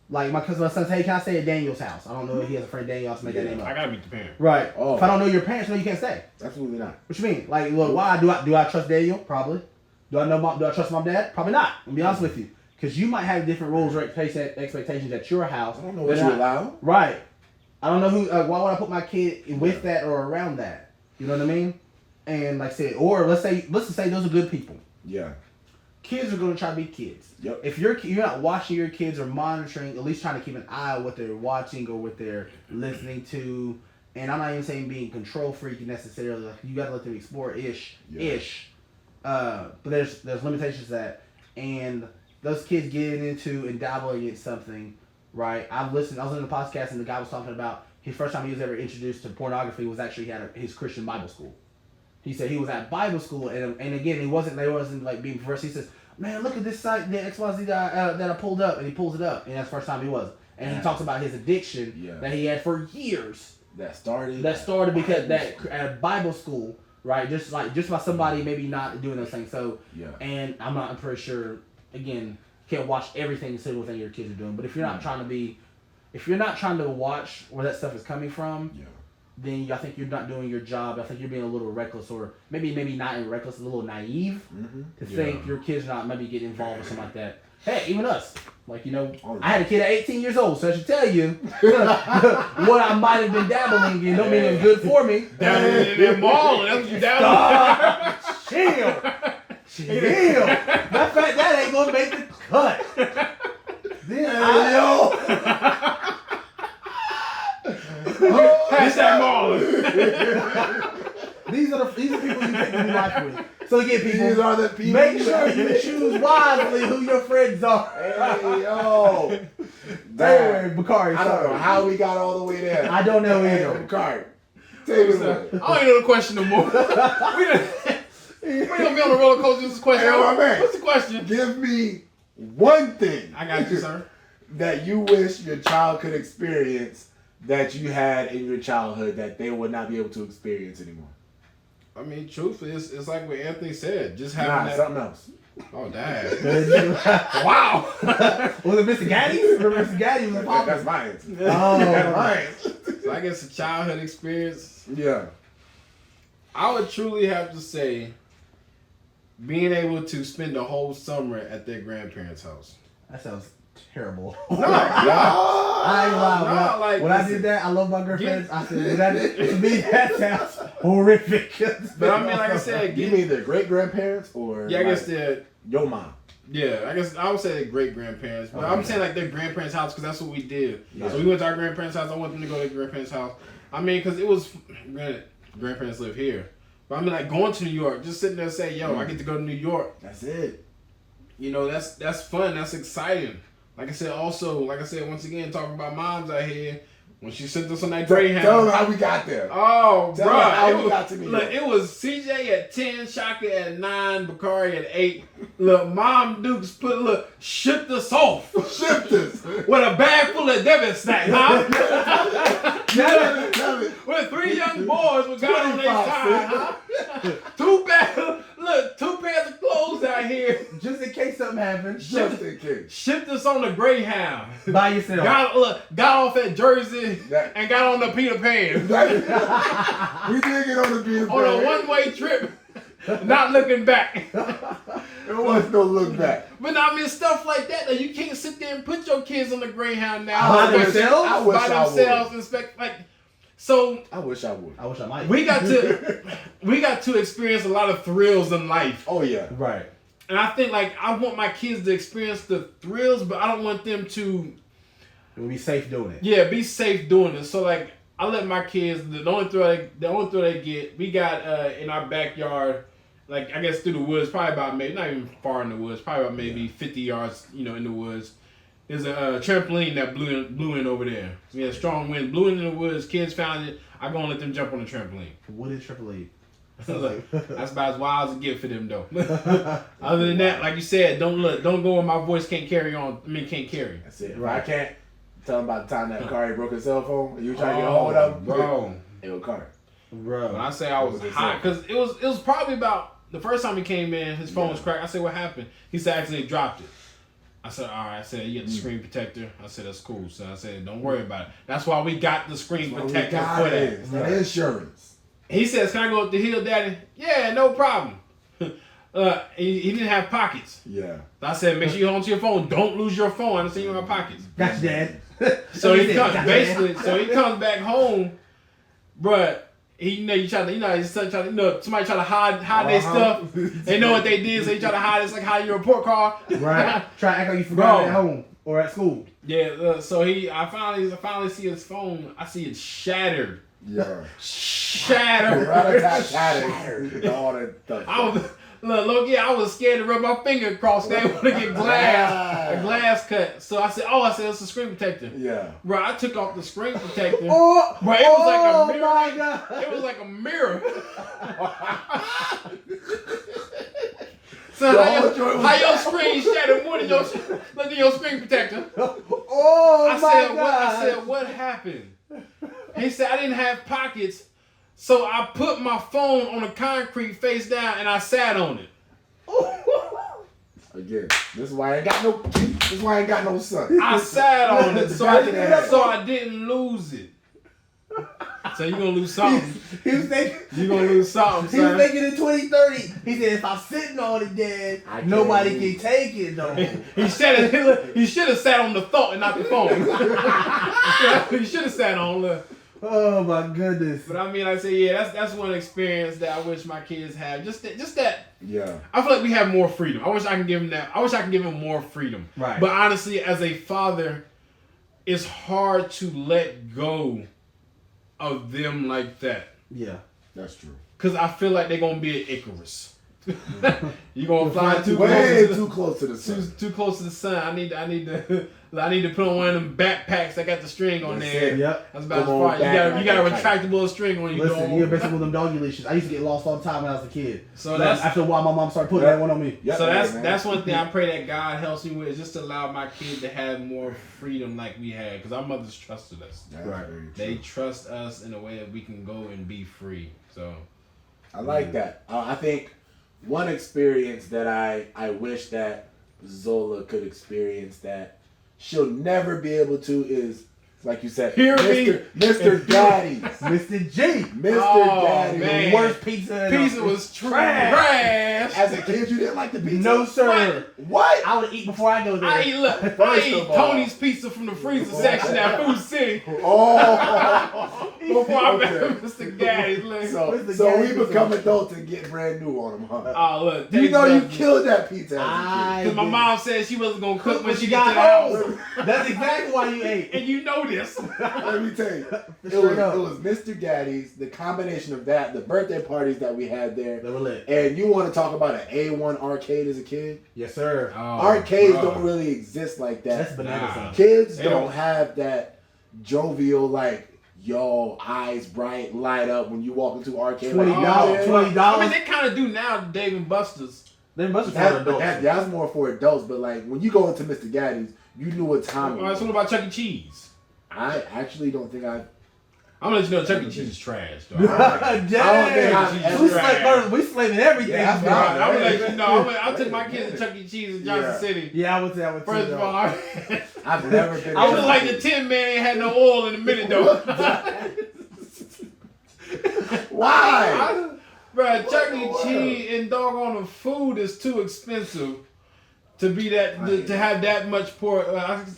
like my son says, "Hey, can I stay at Daniel's house?" I don't know if he has a friend Daniel. I'll make that name up. I gotta meet the parent. Right. Oh. If I don't know your parents, no, you can't stay. Absolutely not. What you mean? Like, look, why do I trust Daniel? Probably. Do I trust mom, dad? Probably not. I'm gonna be honest with you, because you might have different rules or expectations at your house. I don't know what you allow. Right. I don't know who. Why would I put my kid with that or around that? You know what I mean? And like I said, or let's just say those are good people. Yeah. Kids are going to try to be kids. Yep. If you're not watching your kids or monitoring, at least trying to keep an eye on what they're watching or what they're listening to, and I'm not even saying being control freaky necessarily. Like you got to let them explore ish. But there's limitations to that, and those kids getting into and dabbling in something, right? I was listening to the podcast and the guy was talking about his first time he was ever introduced to pornography was actually at his Christian Bible school. He said he was at Bible school, and again, they wasn't like being perverse. He says, "Man, look at this site, the XYZ that I pulled up," and he pulls it up, and that's the first time he was. And he talks about his addiction that he had for years. That started because at Bible school, right? Just by somebody maybe not doing those things. So and I'm pretty sure again, can't watch every single thing your kids are doing. But if you're not trying to watch where that stuff is coming from. Then I think you're not doing your job. I think you're being a little reckless, or maybe not reckless, a little naive to think your kids not maybe get involved with something like that. Hey, even us. Like, I had a kid at 18 years old, so I should tell you what I might have been dabbling in. Don't mean it was good for me. Dabbling in that mall, that's what you dabbling. Chill. Matter of fact, that ain't gonna make the cut. Hashtag Marlon. These are people you pick to do life with. So again, people, These are the people. make sure you choose wisely who your friends are. Hey, yo. Anyway, Bakari, I don't know how we got all the way there. I don't know Hey, either. Bakari, take it I away. don't even know the question no more. We gonna be on the roller coaster with this question. Hey, my man. What's the question? Give me one thing I got you, sir. that you wish your child could experience that you had in your childhood that they would not be able to experience anymore. I mean, truthfully, it's like what Anthony said. Just Nah, having that. something else. Oh, damn. Wow. Was it Mr. Gaddy? Remember Mr. Gaddy was popping? That's my answer. Oh, That's my answer. So I guess a childhood experience. Yeah. I would truly have to say being able to spend the whole summer at their grandparents' house. that sounds terrible. No, I ain't lying. No, like, when I listen, did that, I love my girlfriends. I said, to me, that sounds horrific. But I mean, like I said, You mean their great grandparents or yeah, I guess they're. your mom? Yeah, I guess I would say their great grandparents, but Okay. I'm saying like their grandparents' house because that's what we did. Yeah. So we went to our grandparents' house. I want them to go to their grandparents' house. I mean, because it was granted, grandparents live here, but I mean like going to New York, just sitting there and say, "Yo, I get to go to New York." That's it. You know, that's fun. That's exciting. Like I said, once again, talking about moms out here. When she sent us on that Greyhound. Tell them how we got there. Oh, Tell them how bro. we got to New York. Look, it was CJ at 10, Shaka at 9, Bakari at 8. Look, Mom Dukes shipped us off Shifters. with a bag full of debit snacks, huh? Tell it. With 3 young boys with God on their 25 side, huh? 2 pairs of clothes out here. Just in case something happens. Just in case. Shipped us on the Greyhound. By yourself. Got off at Jersey That- and got on the Peter Pan. We did get on the Peter On a Pan. one-way trip, not looking back. There was no look back. But I mean, stuff like that you can't sit there and put your kids on the Greyhound now. By themselves? I wish By I themselves, would. inspect like. So I wish I would. I wish I might. we got to experience a lot of thrills in life, Oh yeah. Right. and I think like I want my kids to experience the thrills, but I don't want them to It would be safe doing it. be safe doing it. So like I let my kids the only thrill they get. We got in our backyard. Like, I guess through the woods, probably about maybe, not even far in the woods, probably about maybe 50 yards, in the woods. There's a trampoline that blew in over there. So we had a strong wind, blew in the woods, kids found it. I go and let them jump on the trampoline. What is Triple E? Look, that's about as wild as it get for them, though. Other than that, like you said, don't go where my voice can't carry. Can't carry. That's it. Right. I can't tell him about the time that Kari broke his cell phone and you trying to get a hold of him. Bro. It was Kari. Bro. When I say I was hot, because it was probably about the first time he came in, his phone was cracked. I said, "What happened?" He said, "Actually, dropped it." I said, "All right." I said, "You get the screen protector." I said, "That's cool." So I said, "Don't worry about it." That's why we got the screen protector for that. It's not insurance. He says, "Can I go up the hill, Daddy?" Yeah, no problem. He didn't have pockets. Yeah. So I said, "Make sure you hold onto your phone. Don't lose your phone." I said, "You don't have pockets." Gotcha, Dad. So he comes Gotcha, basically. Dad. So he comes back home, but his son try to, somebody try to hide their stuff. They know what they did, so he try to hide. It's like hiding your report card. Right. Try to act like you forgot Bro. it at home or at school. Yeah. So I finally see his phone. I see it shattered. Yeah. Shattered. Shattered. All that stuff. I was scared to rub my finger across there to get a glass cut. So I said, it's a screen protector. Yeah. Bro, I took off the screen protector. Oh, Bro, it was like a mirror. my God. It was like a mirror. So how your screen shattered more than your screen protector? Oh, I said, what happened? He said, I didn't have pockets, so I put my phone on the concrete face down and I sat on it. Again, this is why I ain't got no son. I sat on it, so I didn't lose it. So you're gonna lose something. He was thinking. You're gonna lose something, He was son. thinking in 2030. He said, if I'm sitting on it, Dad, nobody can take it, though. He should have sat on the thought and not the phone. He should have sat on the. Oh my goodness. But I mean, I say, yeah, that's one experience that I wish my kids had. Just that. Yeah. I feel like we have more freedom. I wish I can give him that. I wish I can give him more freedom. Right. But honestly, as a father, it's hard to let go of them like that. Yeah. That's true. Cause I feel like they're gonna be an Icarus. You gonna fly Way too close to the sun. Too close to the sun. I need to put on one of them backpacks that got the string on there. Yep. That's about as far. You got a retractable string on you. Listen, you're basically with them doggy leashes. I used to get lost all the time when I was a kid. So that's after a while, my mom started putting that one on me. So that's one thing I pray that God helps me with, is just to allow my kids to have more freedom like we had, because our mothers trusted us. Right. They trust us in a way that we can go and be free. So I like that. I think one experience that I wish that Zola could experience that she'll never be able to is, like you said, Mr. Daddy's. Mr. G. Mr. Daddy's. The worst pizza. Pizza was trash. As a kid, you didn't like the pizza? No, sir. What? I would eat before I go there. I eat Tony's pizza from the freezer section at Food City. Oh. Before I met Mr. Gaddy's. So we become adults and get brand new on them, huh? Oh, look. You know you killed that pizza as a kid. Because my mom said she wasn't going to cook when she got got to the home. house. That's exactly why you ate. And you know this. Let me tell you. It was Mr. Gaddy's, the combination of that, the birthday parties that we had there. They were lit. And you want to talk about an A1 arcade as a kid? Yes, sir. Arcades don't really exist like that. That's bananas. Kids don't have that jovial, like, yo, eyes bright, light up when you walk into arcade. $20. $20. I mean, they kind of do now, Dave and Buster's. Dave and Buster's for adults. That's more for adults, but like when you go into Mr. Gaddy's, you knew what time it was. Alright, so what about Chuck E. Cheese? I actually don't think I'm gonna let you know Chuck E. Cheese is trash, dog. We slaving everything. Yeah, I'm gonna let you know. I took my kids to Chuck E. Cheese in Johnson City. Yeah, I would say. First of all, I've never been. I was like the Tin Man ain't had no oil in a minute though. Why? Bruh, Chuck E. Cheese and doggone the food is too expensive to be that to have that much poor.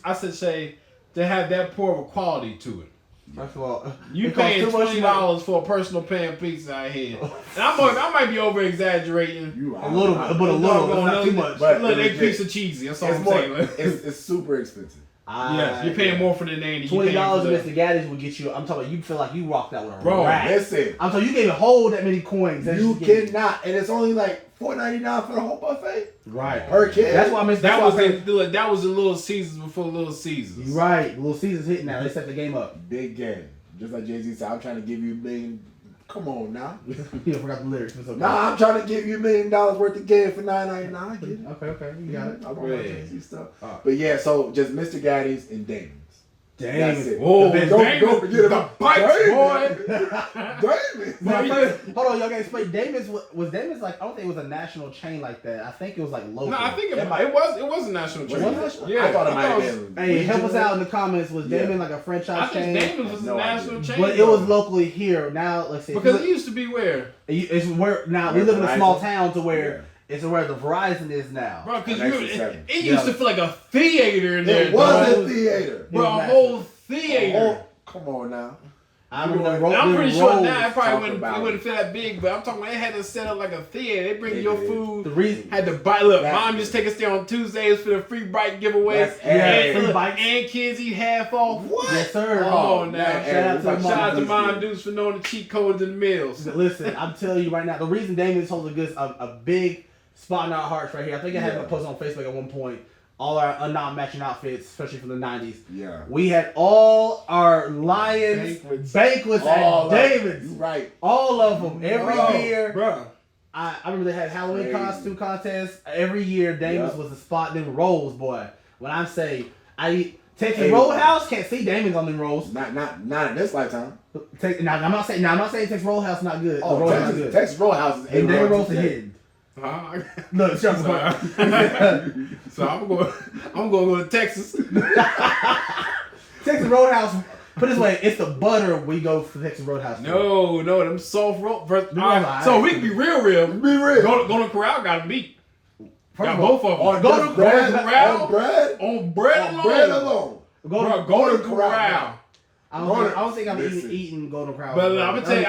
I should say to have that poor of a quality to it. First of all, you paying $20 for a personal pan pizza out here. And I might be over exaggerating. A little bit, but a little, not too much. But look, they pizza cheesy. That's all I'm saying. It's super expensive. Yes, you're paying more for the name. $20 at Mr. Gaddy's would get you. I'm talking about you feel like you rocked out with a rack. Listen, I'm talking you can't even hold that many coins. You cannot, and it's only like $4.99 for the whole buffet. Right, per kid. That's why I missed. That was the Little Caesars before Little Caesars. You're right, Little Caesars hitting now. They set the game up. Big game, just like Jay-Z said. I'm trying to give you $1 million. Come on now. You forgot the lyrics. Okay. Nah, I'm trying to give you $1 million worth of game for $9.99. Okay, you got it. I want my Jay-Z stuff. But yeah, so just Mr. Gaddy's and Damon's. That's it. Oh, don't forget about Pipes, boy. Damon's. Hold on, y'all gotta explain. Damon's was Damon's like I don't think it was a national chain like that. I think it was like local. No, I think it was a national chain. Yeah, I thought it might have been. Hey, help us out in the comments. Was Damon like a franchise chain? I think Damon's was a national chain. But it was locally here. Now let's see. Because it used to be where? It's where now we live in a small town to where it's where the Verizon is now. Bro, because it used to feel like a theater in there. It was a theater. Bro, a whole theater. Come on now. I'm pretty sure now it probably wouldn't feel that big, but I'm talking about it had to set up like a theater. They bring your food. The reason had to buy. Look, mom just take us there on Tuesdays for the free bike giveaway. And kids eat half off. What? Yes, sir. Come on now. Shout out to Mom Dukes for knowing the cheat codes in the meals. Listen, I'm telling you right now, the reason Damon's holds a big spot in our hearts right here. I think I had a post on Facebook at one point. All our non-matching outfits, especially from the 90s. Yeah. We had all our Lions banquets at David's. You right. All of them. Every year. Bro. I remember they had Halloween costume contests. Every year, Damon's was the spot. Them rolls, boy. When I say, I eat Texas Roadhouse, can't see Damon's on them rolls. Not in this lifetime. I'm not saying Texas Roadhouse not good. Oh, Texas Roadhouse is and they rolls are hidden. Look, so I'm gonna go to Texas. Texas Roadhouse. Put it this way, it's the butter we go for Texas Roadhouse. No, them soft roll. So we can be real. Be real. Go to Corral, got them beat. Got both of them. Go to Corral on bread alone. Bread alone. Go to Corral. I don't think I'm eating Golden Crown. But look, I'm gonna tell you,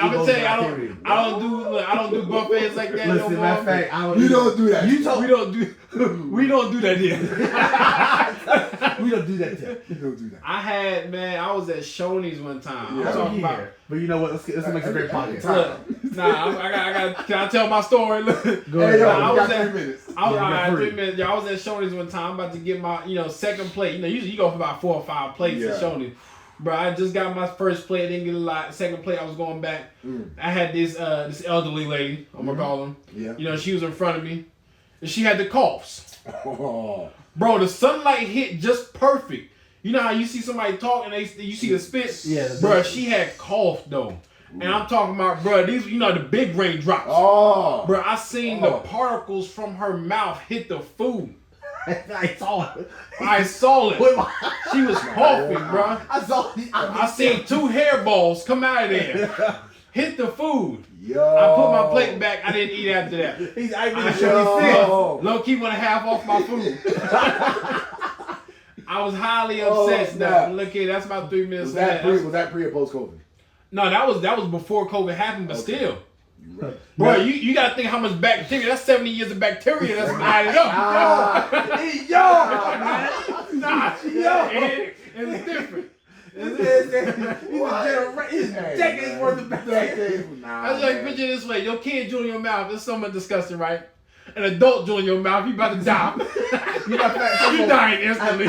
I don't do buffets like that no Listen, more. matter of fact, You don't do that. We don't do that here. We don't do that yet. You don't do that. I was at Shoney's one time. Yeah. I'm talking about. But you know what? Let's make a great podcast. Look, I got. Can I tell my story? Go Hey, ahead. yo, I we was got at- 3 minutes. I was, Yeah, all right, 3 3 minutes. I was at Shoney's one time. I'm about to get my, second plate. Usually you go for about 4 or 5 plates at Shoney's. Bro, I just got my first plate. Didn't get a lot. Second plate, I was going back. I had this elderly lady. I'm gonna call him. Yeah. She was in front of me, and she had the coughs. Oh. Bro, the sunlight hit just perfect. You know how you see somebody talk and you see the spit? Yeah. Bro, she had cough though. And I'm talking about, bro, these, the big raindrops. Oh. Bro, I seen the particles from her mouth hit the food. I saw it. I saw it. She was coughing, bro. I saw it. I seen 2 hairballs come out of there. Hit the food. Yo. I put my plate back. I didn't eat after that. Low key want to half off my food. I was highly upset. Now, look here, that's about 3 minutes. Was that pre or post COVID? No, that was before COVID happened, but still. Right. Bro, you gotta think how much bacteria. That's 70 years of bacteria that's been added up. It's different. It's decades worth of bacteria. I was like, picture this way: your kid drooling in your mouth. It's somewhat disgusting, right? An adult drooling in your mouth, you about to die. You dying instantly.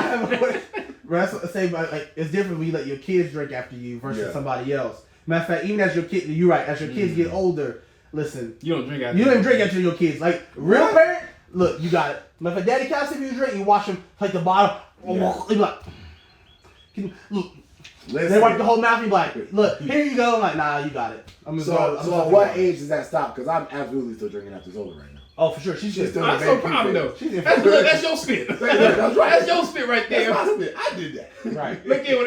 It's different when you let your kids drink after you versus somebody else. Matter of fact, even as your kid, you're right. As your kids get older, listen, you don't drink after. You don't even drink after your kids. Like real parent, look, you got it. Matter of fact, daddy can't see you drink. You watch them like the bottom. They be like, look. They wipe the whole mouth. You be like, look, here you go. I'm like, nah, you got it. So at what age does that stop? Because I'm absolutely still drinking after Zola right now. Oh, for sure. She's still I'm so proud of though. That's your spit. That's right. That's your spit right there. That's my spit. I did that. Right. Look at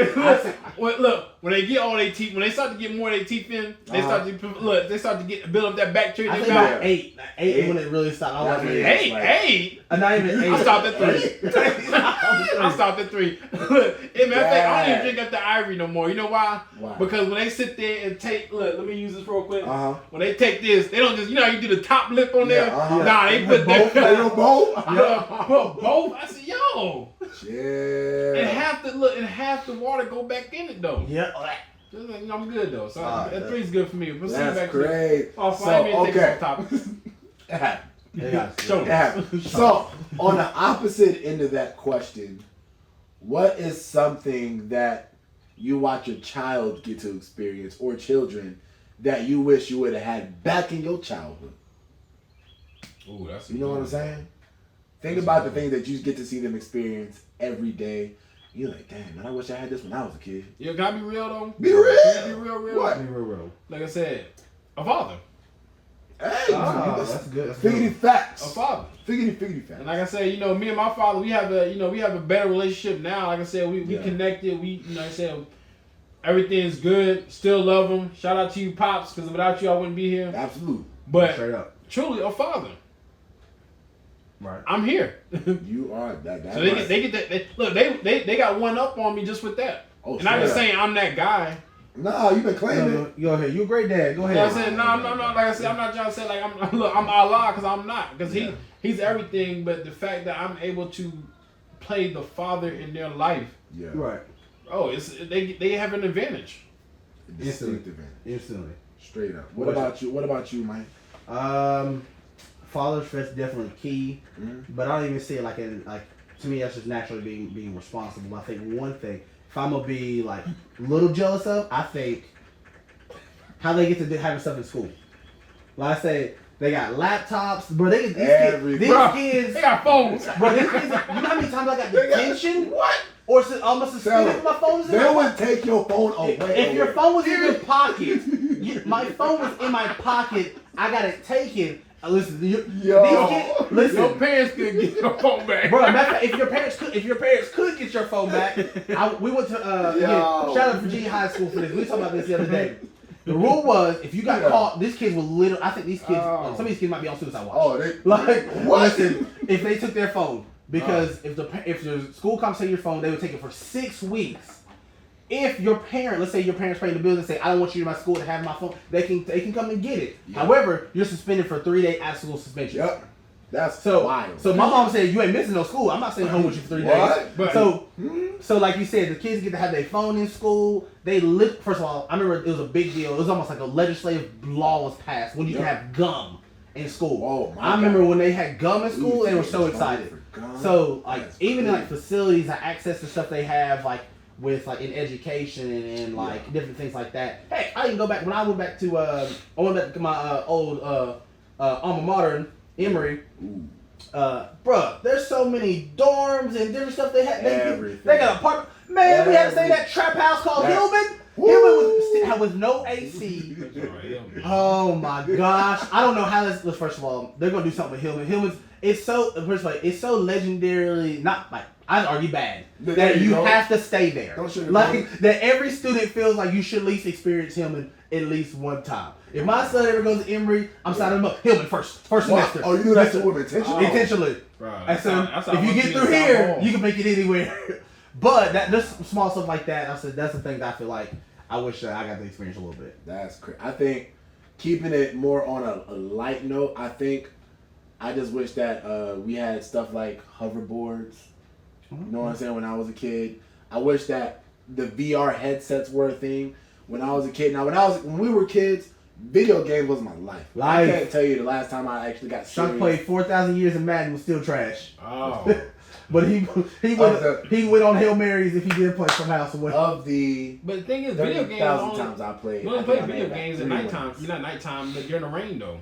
when they get all their teeth, when they start to get more of their teeth in, they start to build up that bacteria. I think about 8. 8 when it really stopped. I was like, 8. Not even 8. I stopped at 3. I stopped at 3. Look, in matter of fact, I don't even drink after Ivory no more. You know why? Because when they sit there and take, let me use this real quick. When they take this, they don't just, you do the top lip on there. Nah, they put both. They do both. Put both. I said, yo. Yeah. And half the water go back in it though. Yeah. I'm good though. So that 3's good for me. That's great. So on the opposite end of that question, what is something that you watch your child get to experience or children that you wish you would have had back in your childhood? Ooh, that's what I'm saying? Think about the things that you get to see them experience every day. You're like, damn, man, I wish I had this when I was a kid. Yeah, gotta be real though. Be real. Be real. What? Be real. Like I said, a father. Hey, that's good. Figgity facts. A father. Figgity facts. And like I said, me and my father, we have a better relationship now. Like I said, we connected. I said, everything's good. Still love him. Shout out to you, pops, because without you, I wouldn't be here. Absolutely. But straight up, truly, a father. Right. I'm here. You are that. So they get that. They got one up on me just with that. Oh, and I'm just saying I'm that guy. No, you've been claiming. Go ahead. You a great dad. Go ahead. I said no. Like I said, I'm not trying to say like I'm Allah, because I'm not. Because he's everything. But the fact that I'm able to play the father in their life. Yeah. Right. Oh, they have an advantage. Instantly. Straight up. What about you, Mike? Father's that's definitely key, but I don't even see it like to me that's just naturally being responsible. I think one thing, if I'm gonna be like a little jealous of, I think how they get to having stuff in school. Like I say, they got laptops, bro. These kids, they got phones, bro. These kids, you know how many times I got detention? What? Or almost suspended my phone. They would take your phone away. If your phone was in your pocket, my phone was in my pocket. I got it taken. Listen, these kids, listen. Your parents could get your phone back, bro. If your parents could get your phone back, we went to shout out to Virginia High School for this. We talked about this the other day. The rule was if you got caught, these kids were literally. I think these kids, some of these kids might be on suicide watch. Oh, they listen, if they took their phone, because if the school comes to your phone, they would take it for 6 weeks. if your parent, let's say your parents pay the bills and say, I don't want you in my school to have my phone, they can come and get it. Yep. However, you're suspended for 3-day school suspension. Yep. That's So wild. So my mom said you ain't missing no school. I'm not staying home with you for 3 days. What? But- So like you said, the kids get to have their phone in school. First of all, I remember it was a big deal. It was almost like a legislative law was passed when you can have gum in school. Oh, my I remember God. when they had gum in school, Ooh, they were yeah, so gum excited. for gum? So like That's even in like crazy. facilities and access to stuff they have like with like in education and like Yeah. different things like that. Hey, I didn't go back when I went back to my old alma mater, Emory. Ooh. Bruh, there's so many dorms and different stuff they had. Everything. They got apartment. Man, we had to stay in that trap house called That- Hillman. Woo! Hillman with no AC. Yeah. Oh my gosh. I don't know how this. First of all, they're gonna do something with Hillman. Hillman's first of all, it's so legendarily not like I'd argue bad There that you you go. have to stay there. Don't sugarcoat Like it. that every student feels like you should at least experience Hillman at least one time. If my son ever goes to Emory, I'm signing him up. Hillman first Wow. semester. Oh, you do that to women intentionally? Intentionally. Bro, And so that's if how you much get you through stop here, home. you can make it anywhere. But just small stuff like that. I said that's the thing that I feel like I wish I got to experience a little bit. That's crazy. I think keeping it more on a light note, I just wish that we had stuff like hoverboards. You know what I'm saying? When I was a kid, I wish that the VR headsets were a thing when I was a kid. Now, when we were kids, video games was my life. I can't tell you the last time I actually got Chuck serious. played 4,000 years in Madden was still trash. Oh. But he went on Hail Marys if he did play somehow. So what? Of the But the thing is, video games 30,000 only, times I played, you I only think play I video made games at like 3 nighttime. wins. You're not nighttime, but during the rain though.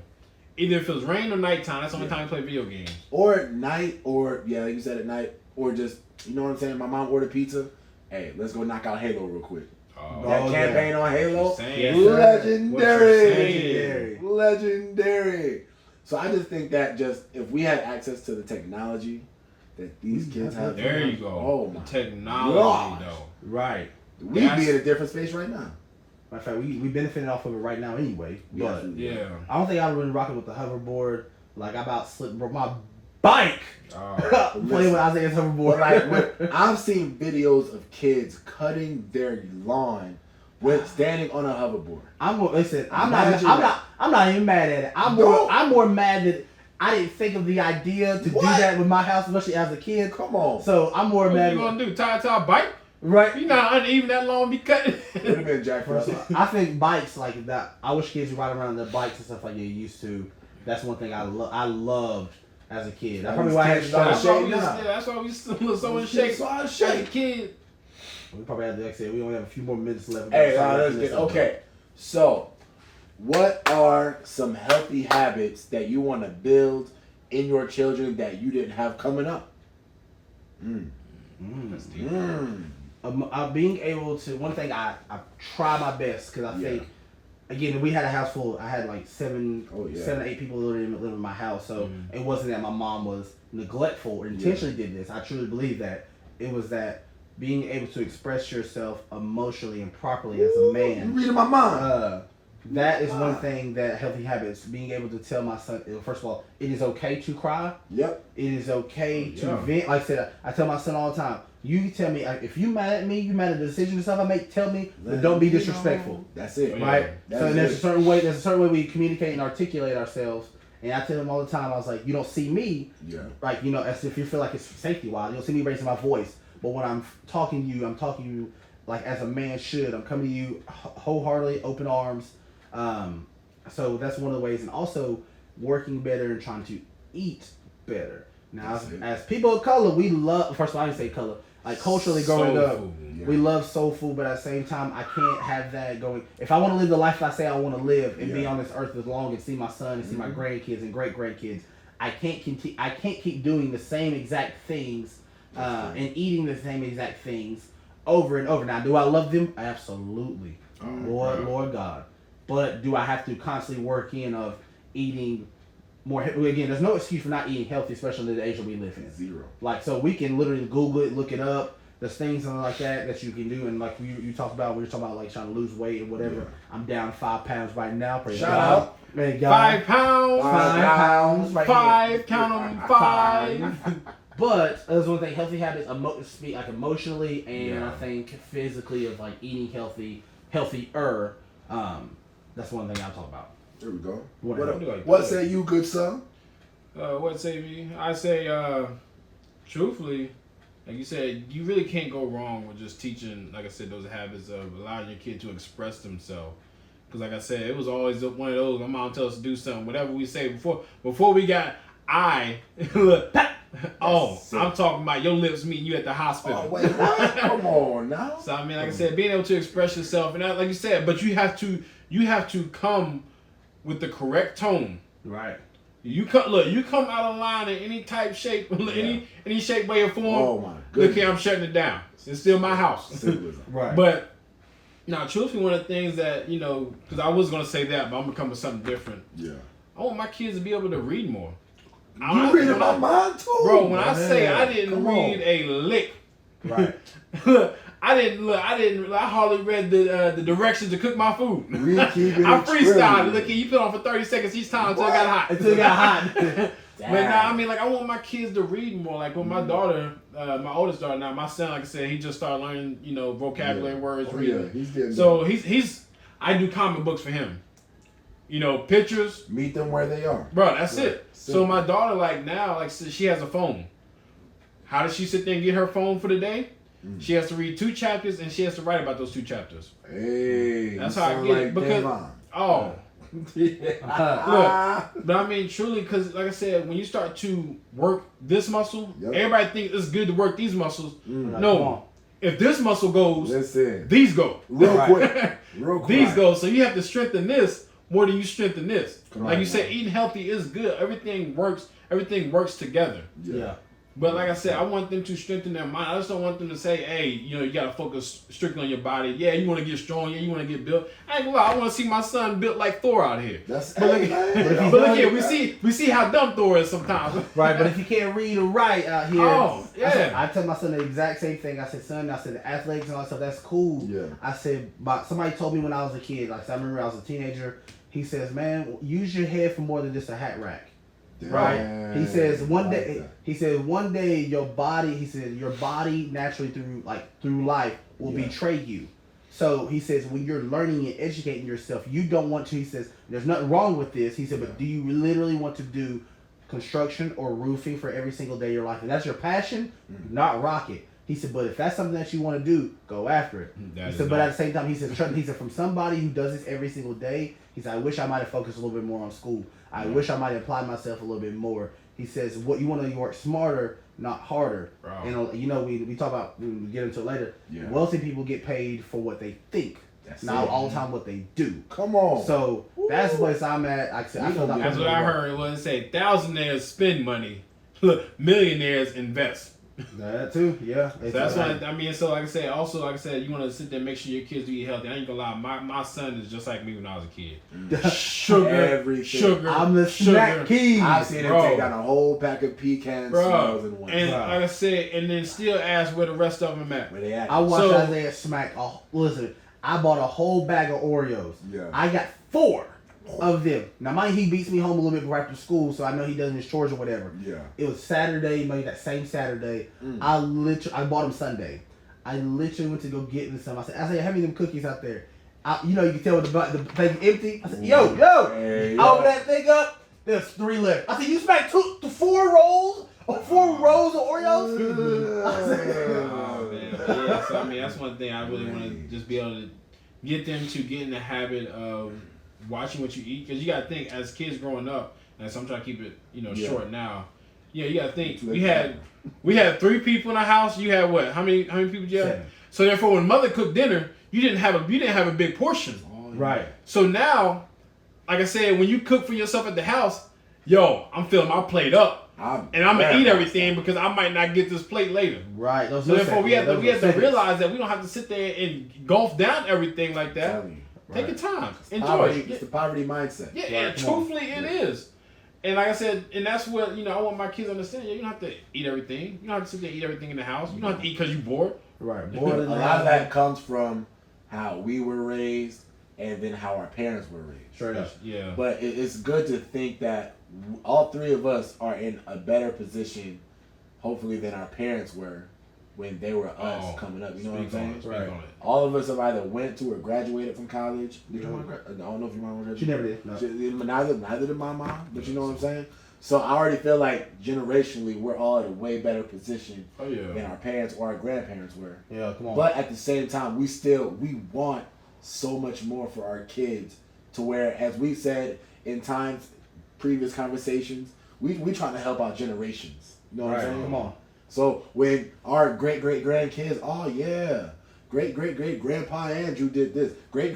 Either if it's rain or nighttime, that's the only time you play video games. Or at night, or yeah, like you said, at night, or just you know what I'm saying. My mom ordered pizza. Hey, let's go knock out Halo real quick. Oh, That Oh, campaign on Halo, What you're saying. Yes, sir. legendary, What legendary. So I just think that just if we had access to the technology that these kids have, There you go. Oh The my technology gosh. though. Right. we'd be in a different space right now. Matter of fact, we benefiting off of it right now anyway. We But absolutely Yeah. I don't think I would have been rocking with the hoverboard. Like I about broke my bike Oh. playing with Isaiah's hoverboard. But like when I've seen videos of kids cutting their lawn with standing on a hoverboard. I'm Imagine I'm not even mad at it. I'm more mad that I didn't think of the idea to do What? that with my house, especially as a kid. Come on. So I'm more What mad. you gonna do? Tie it to a bike? Right. You not uneven that long be cutting. Would have been Jack First Frost. of all, I think bikes like that. I wish kids would ride around their bikes and stuff like they used to. That's one thing I loved as a kid. That's probably why I had That's That's why shot. we that's why we still so in shape. So I As a shake. kid. We probably have to, like I said, we only have a few more minutes left. Hey, let's get okay. So, what are some healthy habits that you want to build in your children that you didn't have coming up? That's deep. Being able to, one thing I try my best because I think, again, we had a house full. I had like 7 or 8 people living in my house. So it wasn't that my mom was neglectful or intentionally did this. I truly believe that. It was that being able to express yourself emotionally and properly as a man. You reading my mind. That is one thing that healthy habits, being able to tell my son, first of all, it is okay to cry. Yep. It is okay to vent. Like I said, I tell my son all the time, you can tell me, if you mad at me, you mad at the decision and stuff I make, tell me, but don't be disrespectful. That's it. Right? That's So there's it. a certain way we communicate and articulate ourselves. And I tell him all the time, I was like, you don't see me, like, as if you feel like it's safety wise, you don't see me raising my voice. But when I'm talking to you, I'm talking to you like as a man should. I'm coming to you wholeheartedly, open arms. So that's one of the ways. And also working better and trying to eat better. Now, as people of color, we love, first of all, I didn't say color. Like culturally growing Soul up, food. we love soul food, but at the same time, I can't have that going. If I want to live the life I say I want to live and be on this earth as long and see my son and see my grandkids and great grandkids, I can't continue. I can't keep doing the same exact things and eating the same exact things over and over. Now, do I love them? Absolutely, Lord God. But do I have to constantly work in of eating more? Again, there's no excuse for not eating healthy, especially in the age that we live in. Zero. Like, so we can literally Google it, look it up. There's things like that you can do. And like you talked about, when you're talking about like trying to lose weight or whatever. Yeah. I'm down 5 pounds right now. Praise Shout God. out. Man, God. 5 pounds. 5 pounds. Right 5. here. Count them. 5. But there's one thing: healthy habits, speak like emotionally, and Yeah. I think physically of like eating healthier. That's one thing I'll talk about. There we go. What What say you, good son? What say me? I say, truthfully, like you said, you really can't go wrong with just teaching, like I said, those habits of allowing your kid to express themselves. Because like I said, it was always one of those, my mom tells us to do something, whatever we say before we got look, I'm talking about your lips meeting you at the hospital. Oh, wait, what? Come on now. So I mean, like I said, being able to express yourself, and like you said, but you have to come with the correct tone. Right. You come out of line in any type, shape, any shape, way, or form. Oh my goodness. Look here, I'm shutting it down. It's still my house. Right. But now, truthfully, one of the things that because I was gonna say that, but I'm gonna come with something different. Yeah. I want my kids to be able to read more. You reading my mind too, bro. When I say I didn't read a lick, Right. I hardly read the directions to cook my food. I freestyled. Look, you put on for 30 seconds each time until it got hot. Until it got hot. But now, I mean, like, I want my kids to read more. Like, with my daughter, my oldest daughter now, my son, like I said, he just started learning, vocabulary, words, reading. He's I do comic books for him. Pictures. Meet them where they are. Bro, that's it. So my daughter, like, now, like, she has a phone. How does she sit there and get her phone for the day? She has to read 2 chapters, and she has to write about those 2 chapters. Hey, that's how I get it. Because, look, but I mean, truly, because like I said, when you start to work this muscle, everybody thinks it's good to work these muscles. No, if this muscle goes, these go. Real quick. These go. So you have to strengthen this more than you strengthen this. Like you said, right. eating healthy is good. Everything works together. Yeah. But like I said, I want them to strengthen their mind. I just don't want them to say, hey, you got to focus strictly on your body. Yeah, you want to get strong. Yeah, you want to get built. I ain't gonna lie, I want to see my son built like Thor out here. But look here, we see how dumb Thor is sometimes. Right, but if you can't read or write out here, I tell my son the exact same thing. I said, son, the athletics and all that stuff, that's cool. Yeah. I said, but somebody told me when I was a kid, like I remember I was a teenager, he says, man, use your head for more than just a hat rack. Right. He says one day your body naturally through life will betray you. So he says when you're learning and educating yourself, you don't want to. He says there's nothing wrong with this. He said, but do you literally want to do construction or roofing for every single day of your life? And that's your passion, not rocket. He said, but if that's something that you want to do, go after it. He said, but at the same time, he said, from somebody who does this every single day, he said, I wish I might have focused a little bit more on school. I wish I might apply myself a little bit more. He says, what you want to work smarter, not harder. Bro. And we talk about, we get into it later. Yeah. Wealthy people get paid for what they think, not all the time what they do. Come on. So that's what I'm at. That's what I heard. It was say thousandaires spend money, millionaires invest. That too, yeah. So that's what I mean. So like I said, you want to sit there and make sure your kids do eat healthy. I ain't gonna lie, my son is just like me when I was a kid. Sugar. I'm the snack king. I've seen him take down a whole pack of pecans, Smells in one. And like I said, and then still ask where the rest of them at. Where they at? I watched Isaiah smack. Listen, I bought a whole bag of Oreos. Yeah. I got 4 of them. Now, mind he beats me home a little bit before after school, so I know he does his chores or whatever. Yeah. It was Saturday, maybe that same Saturday. I bought him Sunday. I literally went to go get them some. I said, have me them cookies out there. You can tell the thing empty. I said, yo, I opened that thing up. There's 3 left. I said, you smacked 4 rolls of Oreos? Oh man, yeah. So I mean, that's one thing I really want to just be able to get them to get in the habit of watching what you eat, because you gotta think as kids growing up, and so I'm trying to keep it short now. Yeah, you gotta think we had 3 people in the house. You had what? How many people did you have? 7. So therefore, when mother cooked dinner, you didn't have a big portion. Right. So now, like I said, when you cook for yourself at the house, I'm filling my plate up, and I'm gonna eat everything because I might not get this plate later. Right. So therefore, we have to realize that we don't have to sit there and gulp down everything like that. Take your time. Enjoy it. It's the poverty mindset. Yeah, and truthfully, it is. And like I said, and that's what, I want my kids to understand. You don't have to eat everything. You don't have to sit there and eat everything in the house. You don't have to eat because you're bored. Right. A lot of that comes from how we were raised and then how our parents were raised. Straight up. Yeah. But it's good to think that all 3 of us are in a better position hopefully, than our parents were when they were us coming up. You know what I'm saying? Right. All of us have either went to or graduated from college. Did your mom? I don't know if your mom graduated. She never did. No. Neither did my mom. But you know what I'm saying? So I already feel like generationally we're all at a way better position than our parents or our grandparents were. Yeah, come on. But at the same time, we want so much more for our kids, to where, as we said in times previous conversations, we trying to help out generations. You know what I'm saying? Come on. So when our great grandkids, oh yeah, great grandpa Andrew did this, great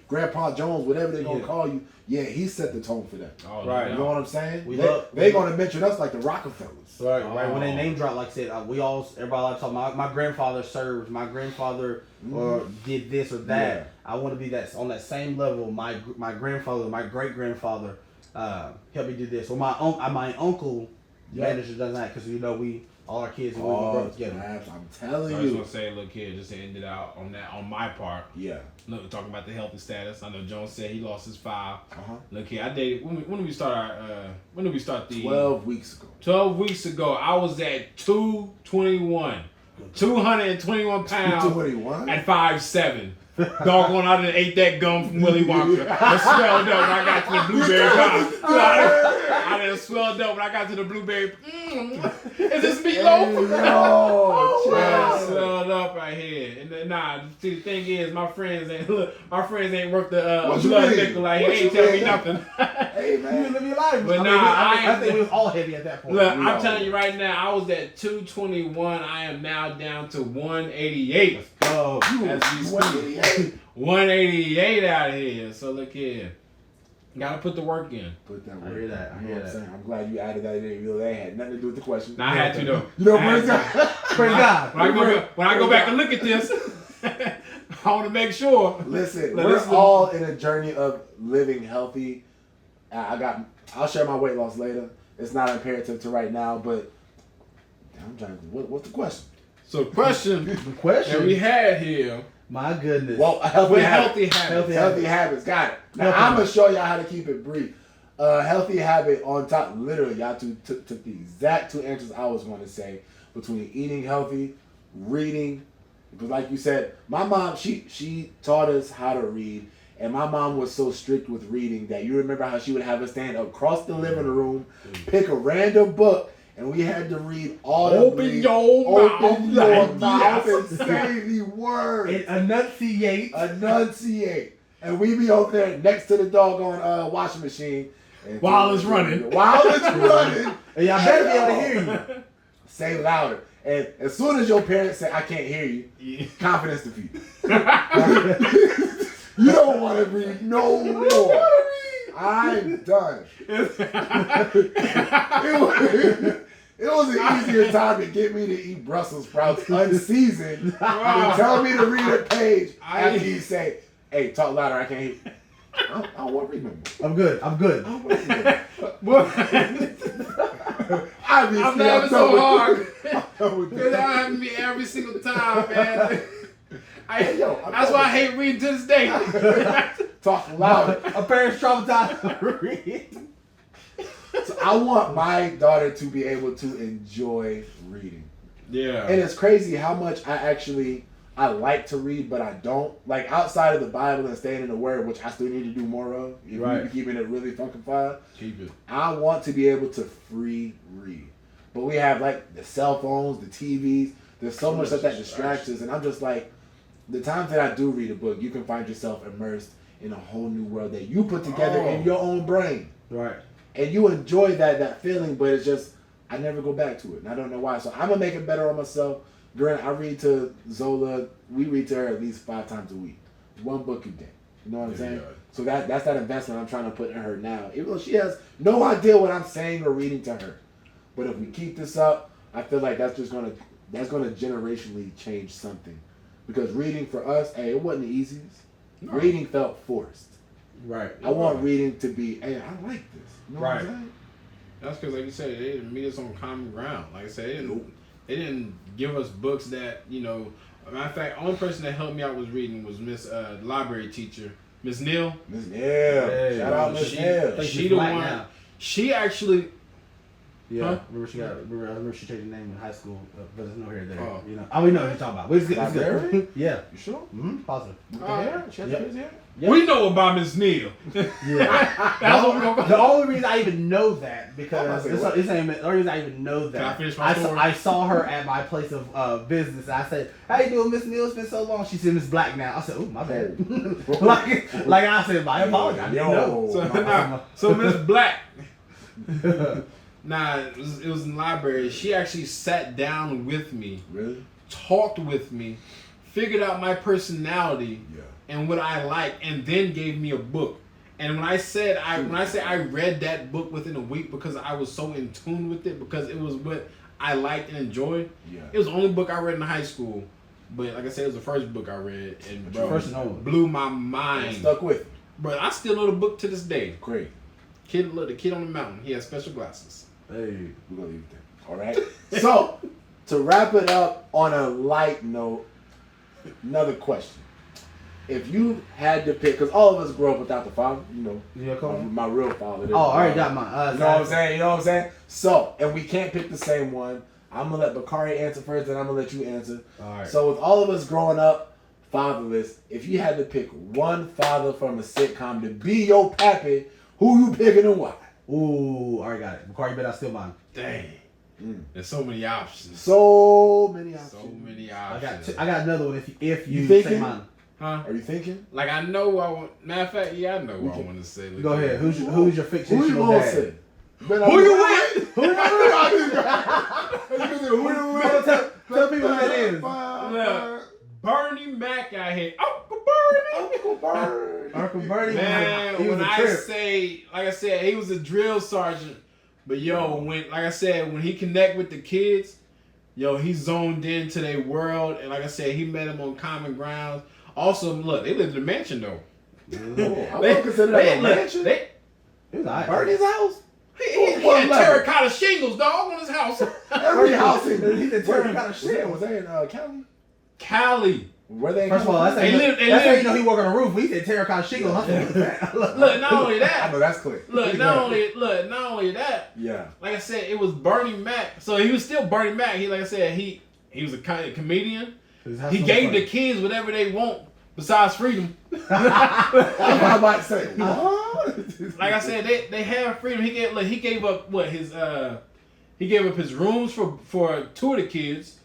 grandpa Jones, whatever they're gonna call you, yeah, he set the tone for that. Oh, right. You know what I'm saying? They're gonna mention us like the Rockefellers. Right. When they name drop, like I said, everybody likes to talk. My grandfather served. My grandfather did this or that. Yeah. I want to be that on that same level. My grandfather, my great grandfather, helped me do this. Or my uncle manager does that, because we all our kids and we grow up together. I'm telling you. I just want to say, look here, just to end it out on that, on my part. Yeah. Look, talking about the healthy status. I know Jones said he lost his 5. Look here, I dated. When did we start our? When did we start the? 12 weeks ago. 12 weeks ago, I was at 221, 221 pounds 221 at 5'7". Doggone, I done ate that gum from Willy Wonka. I swelled up when I got to the blueberry pie. I done swelled up when I got to the blueberry. Is this meatloaf? I swelled up right here. And then, see, the thing is, my friends ain't worth the blood nickel. Like, he ain't tell me nothing. Hey, man. You live your life. But I think we was all heavy at that point. Look, I'm telling you right now, I was at 221. I am now down to 188. Oh, you 188. 188 out here. So look here. Gotta put the work in. Put that work I hear that. in. You know what I'm saying? I'm glad you added that in. You know, that had nothing to do with the question. Nah, I had to though. You know, praise God. Praise God. When I go back and look at this, I want to make sure. Listen, we're all in a journey of living healthy. I'll share my weight loss later. It's not imperative to right now, but I'm trying to. What's the question? So the question that we had here. My goodness. Well, healthy habits. Got it. Now I'm gonna show y'all how to keep it brief. Healthy habit on top. Literally, y'all took the exact 2 answers I was going to say between eating healthy, reading. Because like you said, my mom she taught us how to read, and my mom was so strict with reading that you remember how she would have us stand across the living room, pick a random book. And we had to read all Open your mouth and say the word. And enunciate. And we be over there next to the doggone washing machine. While it's running. And y'all better be able to hear you. Say louder. And as soon as your parents say, I can't hear you, confidence defeated. You don't want to read no more. I'm done. It was an easier time to get me to eat Brussels sprouts unseasoned than tell me to read a page after you say, hey, talk louder, I can't hear you. I don't want to read no more. I'm good. I don't want to read no more. I'm laughing so hard. Because that happened to me every single time, man. That's why I hate reading to this day. Talk louder. Our parents traumatized reading. So I want my daughter to be able to enjoy reading. Yeah. And it's crazy how much I like to read, but I don't. Like outside of the Bible and staying in the Word, which I still need to do more of. If we be keeping it really funkified. Keep it. I want to be able to free read. But we have like the cell phones, the TVs. There's so much stuff that distracts us. And I'm just like, the times that I do read a book, you can find yourself immersed in a whole new world that you put together in your own brain. Right. And you enjoy that feeling, but it's just, I never go back to it. And I don't know why. So I'm going to make it better on myself. Granted, I read to Zola, we read to her at least 5 times a week. 1 book a day. You know what I'm saying? Yeah. So that's that investment I'm trying to put in her now. Even though she has no idea what I'm saying or reading to her. But if we keep this up, I feel like that's gonna generationally change something. Because reading for us, hey, it wasn't the easiest. No. Reading felt forced. Right. I want reading to be, hey, I like this. You know what I'm saying? That's because, like you said, they didn't meet us on common ground. Like I said, they didn't give us books that, you know. Matter of fact, only person that helped me out with reading was Miss library teacher, Miss Neal. Miss Neal. Shout out Miss Neal. She the one. Now. She actually, Yeah, Huh? remember she changed her name in high school, but there's no hair there. Oh. You know, we know what you're talking about. But it's good. It's Library? good. Yeah. You sure? Positive. With the hair? She has Yep. crazy hair? Yep. We know about Miss Neal. Yeah. That's what we're gonna The only reason I even know that I'm because about to say, it's what? the only reason I even know that Can I finish my story? I saw her at my place of business. And I said, "How you doing, Miss Neal? It's been so long." She said, "Miss Black now." I said, "Oh, my bad." like I said, my apology. I didn't know. So Miss Black. Nah, it was in the library. She actually sat down with me, Really? talked with me, figured out my personality Yeah. and what I like, and then gave me a book. And when I say I read that book within a week because I was so in tune with it because it was what I liked and enjoyed. Yeah. It was the only book I read in high school, but like I said, it was the first book I read, and bro, First and only. blew my mind. Stuck with it. But I still know the book to this day. Great. The kid on the mountain. He has special glasses. Hey, we're gonna leave it there. All right. So, to wrap it up on a light note, another question: if you had to pick, because all of us grew up without the father, you know, You got one? my real father. Oh, I already got mine. You know what I'm saying? You know what I'm saying? So, and we can't pick the same one. I'm gonna let Bakari answer first, then I'm gonna let you answer. All right. So, with all of us growing up fatherless, if you had to pick one father from a sitcom to be your pappy, who you picking and why? Ooh, already got it. McCarty, bet I steal mine. Dang. There's so many options. So many options. So many I options. got another one. If you You say thinking? mine, Huh? Are you thinking? Like I know what I want. Matter of fact, yeah, I know what I want to say. go ahead. Who's your Who you fictional gonna dad? say? Who you with? Who you Tell people who that is. Look, Bernie Mac out here. Uncle Bernie. Uncle Bird. Uncle Bernie Man, he was when a I trip. say, like I said, he was a drill sergeant. But yo, when like I said, when he connect with the kids, yo, he zoned into their world, and like I said, he met them on common grounds. Also, look, they lived in a mansion though. I would consider that a mansion. They, He was all right. Bernie's house. he What had level? terracotta shingles, dog, on his house. Every house in He did terracotta shit. Was they in Cali? Cali. Were they? In First of all, Cali? that's how you know he work on the roof. He said terracotta shingles. I said, Look, not only I that. know that's clear. Not only that. Yeah. Like I said, it was Bernie Mac. So he was still Bernie Mac. He, like I said, he was a kind of comedian. He gave the kids whatever they want besides freedom. That's what I'm about to say. What? Like I said, they have freedom. He gave up what his he gave up his rooms for 2 of the kids.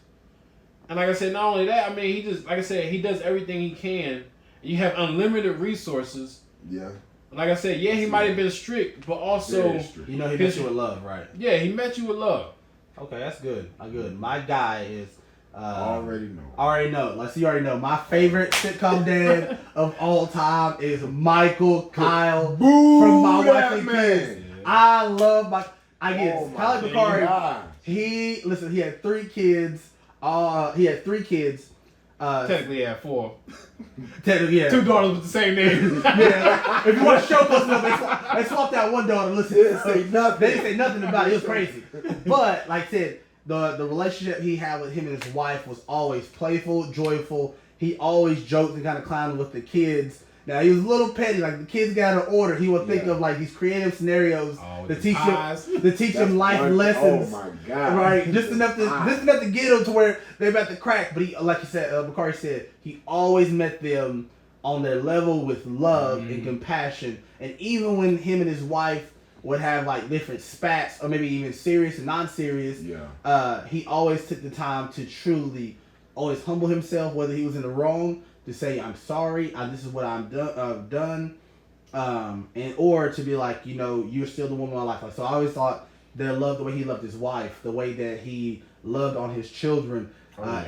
And like I said, not only that, I mean, he just, like I said, he does everything he can. You have unlimited resources. Yeah. Like I said, yeah, he might have been strict, but also, Very strict. You know he met you with love, right? yeah, he met you with love. Okay, that's good. Good. My guy is. Already know. Already know. Like, so you already know. My favorite sitcom dad of all time is Michael Kyle Boo from My Wife that and man. Kids. I love my. I get Oh my Kyle Bakari. God. He had 3 kids. He had 3 kids. Technically, he had 4. Technically, yeah. 2 daughters with the same name. Yeah. If you want to show close enough, they swapped out one daughter. Listen, They didn't say nothing. They didn't say nothing about it. It was crazy. But like I said, the relationship he had with him and his wife was always playful, joyful. He always joked and kind of clowned with the kids. Now he was a little petty. Like the kids got an order, he would think of like these creative scenarios to teach them life lessons. Oh my God! Right, just enough to get them to where they're about to crack. But he, like you said, Bakari said, he always met them on their level with love and compassion. And even when him and his wife would have like different spats, or maybe even serious and non-serious, he always took the time to truly always humble himself, whether he was in the wrong, to say, I'm sorry, this is what I've done, and or to be like, you know, you're still the woman of my life. Like, so I always thought their love, the way he loved his wife, the way that he loved on his children,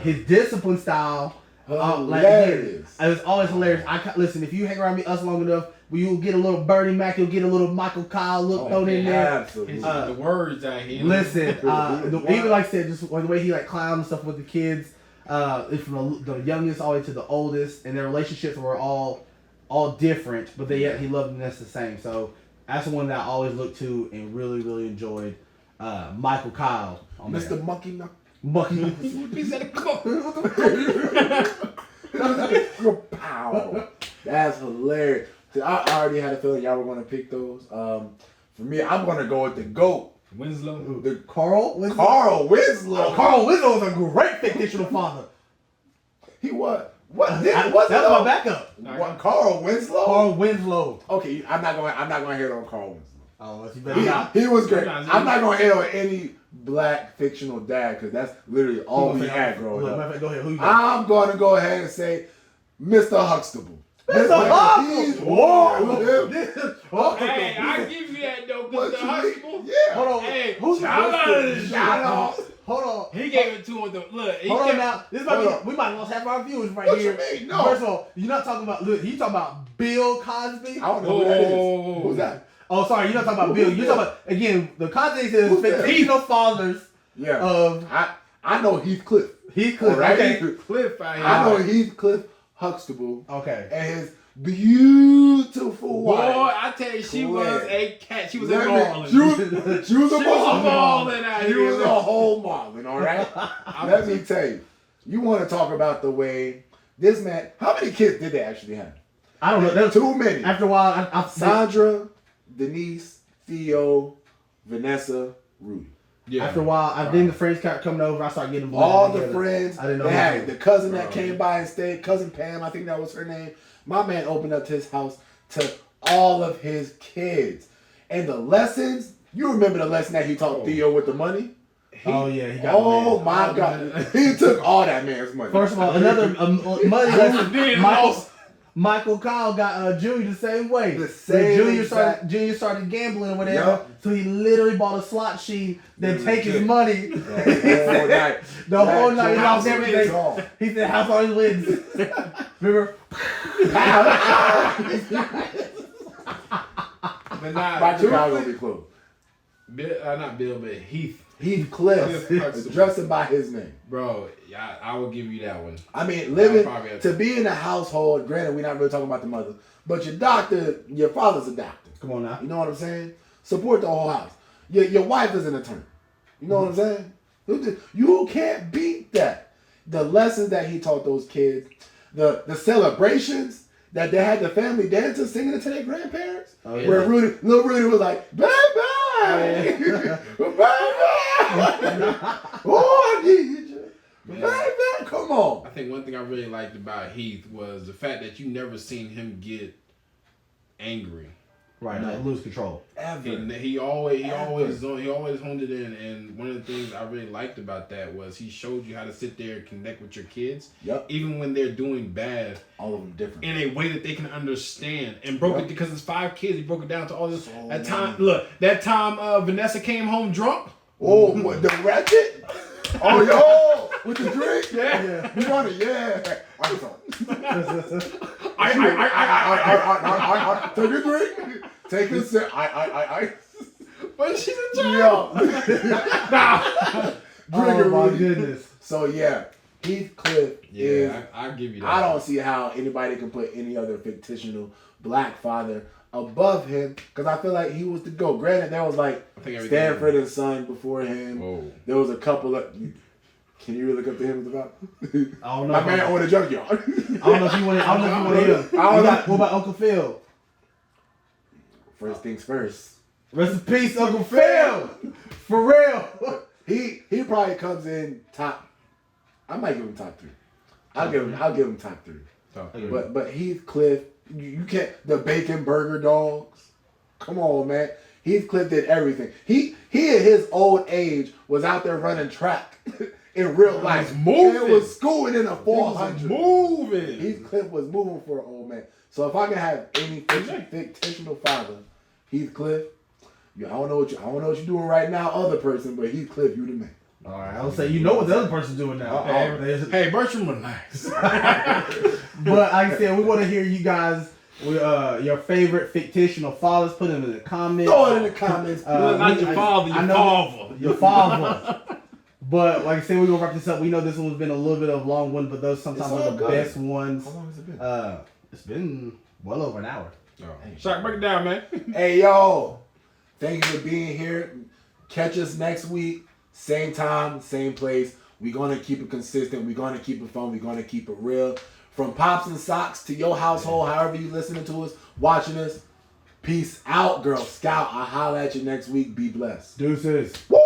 his discipline style, hilarious. It was always hilarious. Listen, if you hang around us long enough, you'll get a little Bernie Mac, you'll get a little Michael Kyle look thrown in there. Absolutely. The words out here. Listen, even like I said, just the way he like clowned and stuff with the kids. From the youngest all the way to the oldest, and their relationships were all different, but he loved them just the same. So that's the one that I always looked to and really, really enjoyed. Michael Kyle, Mr. Monkey. He said, "Come on." Pow. That's hilarious. I already had a feeling y'all were going to pick those. For me, I'm going to go with the GOAT Winslow. The Carl Winslow. Carl Winslow. Carl Winslow was a great fictional father. He was. What? That's my backup. What? Carl Winslow. Carl Winslow. Okay, I'm not gonna hit on Carl Winslow. Oh, you better not. He was great. I'm not gonna hit on any black fictional dad because that's literally all we had growing up. Go ahead. Who you got? I'm gonna go ahead and say Mr. Huxtable. Mr. Huxtable. Whoa. Hey, I give you that though, because the Huxtable. Yeah. Hold on. Hey, Who's shout out. Hold on. He gave it to him. Look, Hold on now. This might be, we might have lost half our viewers right What here. you mean? No. First of all, you're not talking about. Look, you talking about Bill Cosby. I don't know who that is. Who's that? Oh, sorry, you're not talking about Bill. You're talking about, again, the context is Who's that? fictional fathers Yeah. of I know Heathcliff. Heathcliff. Right? Okay. Cliff out here. I know Heathcliff Huxtable. Okay. And his beautiful Boy, wife. I tell you, she was a cat. She was a Let me- marlin. She was She was a a marlin. marlin out She here. was a whole marlin, all right? Let me tell you. You want to talk about the way this man, how many kids did they actually have? I don't know. There was, Too many. after a while, I Sandra, Denise, Theo, Vanessa, Rudy. Yeah. after a while, I think the friends kept coming over. I started getting All blended the together. friends. I didn't know They who had they were. the cousin that came by and stayed, cousin Pam, I think that was her name. My man opened up his house to all of his kids. And the lessons, you remember the lesson that he taught Theo with the money? Oh yeah, he got Oh mad. my God. He took all that man's money. First of all, another money lesson. Did Michael, lost. Michael Kyle got Junior the same way. The same Junior started gambling or whatever, Yup. so he literally bought a slot sheet, then take his money. The whole night. The whole night, he That lost everything. gone. He said, "House always wins." Remember? But nah, My truthfully, Chicago be close. Bill, not Bill, but Heath. Heathcliff, Huxtable. addressing by his name. Bro, yeah, I will give you that one. I mean, living probably have to be in a household. Granted, we're not really talking about the mother, but your doctor, your father's a doctor. Come on now. You know what I'm saying? Support the whole house. Your wife is an attorney. You know what I'm saying? You can't beat that. The lessons that he taught those kids, the celebrations that they had the family dancers singing it to their grandparents. Oh, yeah. Where little Rudy was like, bye bye, bye bye. Oh, I need you. Man. Bye bye. Come on. I think one thing I really liked about Heath was the fact that you never seen him get angry. Right, no, lose control. Ever. And he always honed it in. And one of the things I really liked about that was he showed you how to sit there and connect with your kids, Yep. even when they're doing bad, All of them different. in a way that they can understand. And broke it because it's 5 kids. He broke it down to all this. So That time Vanessa came home drunk. Oh, what, the ratchet? Oh, yo, with the drink? Yeah. You want it? Yeah. I'm sorry. I. Take a drink. Take a sip. But she's a child. Yo. Drink it, Oh my Rudy. goodness. So, yeah, Heathcliff is... Yeah, I give you that. I don't see how anybody can put any other fictional black father above him because I feel like he was the GOAT. Granted, there was like I think everything- Stanford and Son before him. Whoa. There was a couple of... Can you really look up to him about? I don't know. My man owned a junkyard. I don't know if you want to. I don't know if you want to hear. What about Uncle Phil? First things first. Rest in peace, Uncle Phil. For real. He probably comes in top. I might give him top 3. I'll give him top 3. Okay. But Heathcliff, you can't. The bacon burger dogs. Come on, man. Heathcliff did everything. He at his old age was out there running track in real life. moving. And was schooling in a 400. Moving. Heathcliff was moving for an old man. So if I can have any fictional father, Heathcliff. I don't know what you're doing right now, other person, but Heathcliff, you the man. All right, I'll say you know what the other person's doing now. Hey, Bertram, relax. But like I said, we want to hear you guys. Your favorite fictional fathers. Put them in the comments. Throw it in the comments. Not your father, your father. Your father. But like I said, we're gonna wrap this up. We know this one's been a little bit of a long one, but those sometimes It's are all the good. best ones. How long has it been? It's been well over an hour. Shock, break it down, man. Hey, yo. Thank you for being here. Catch us next week. Same time, same place. We're going to keep it consistent. We're going to keep it fun. We're going to keep it real. From Pops and Socks to your household, however you listening to us, watching us. Peace out, Girl Scout. I'll holler at you next week. Be blessed. Deuces. Woo!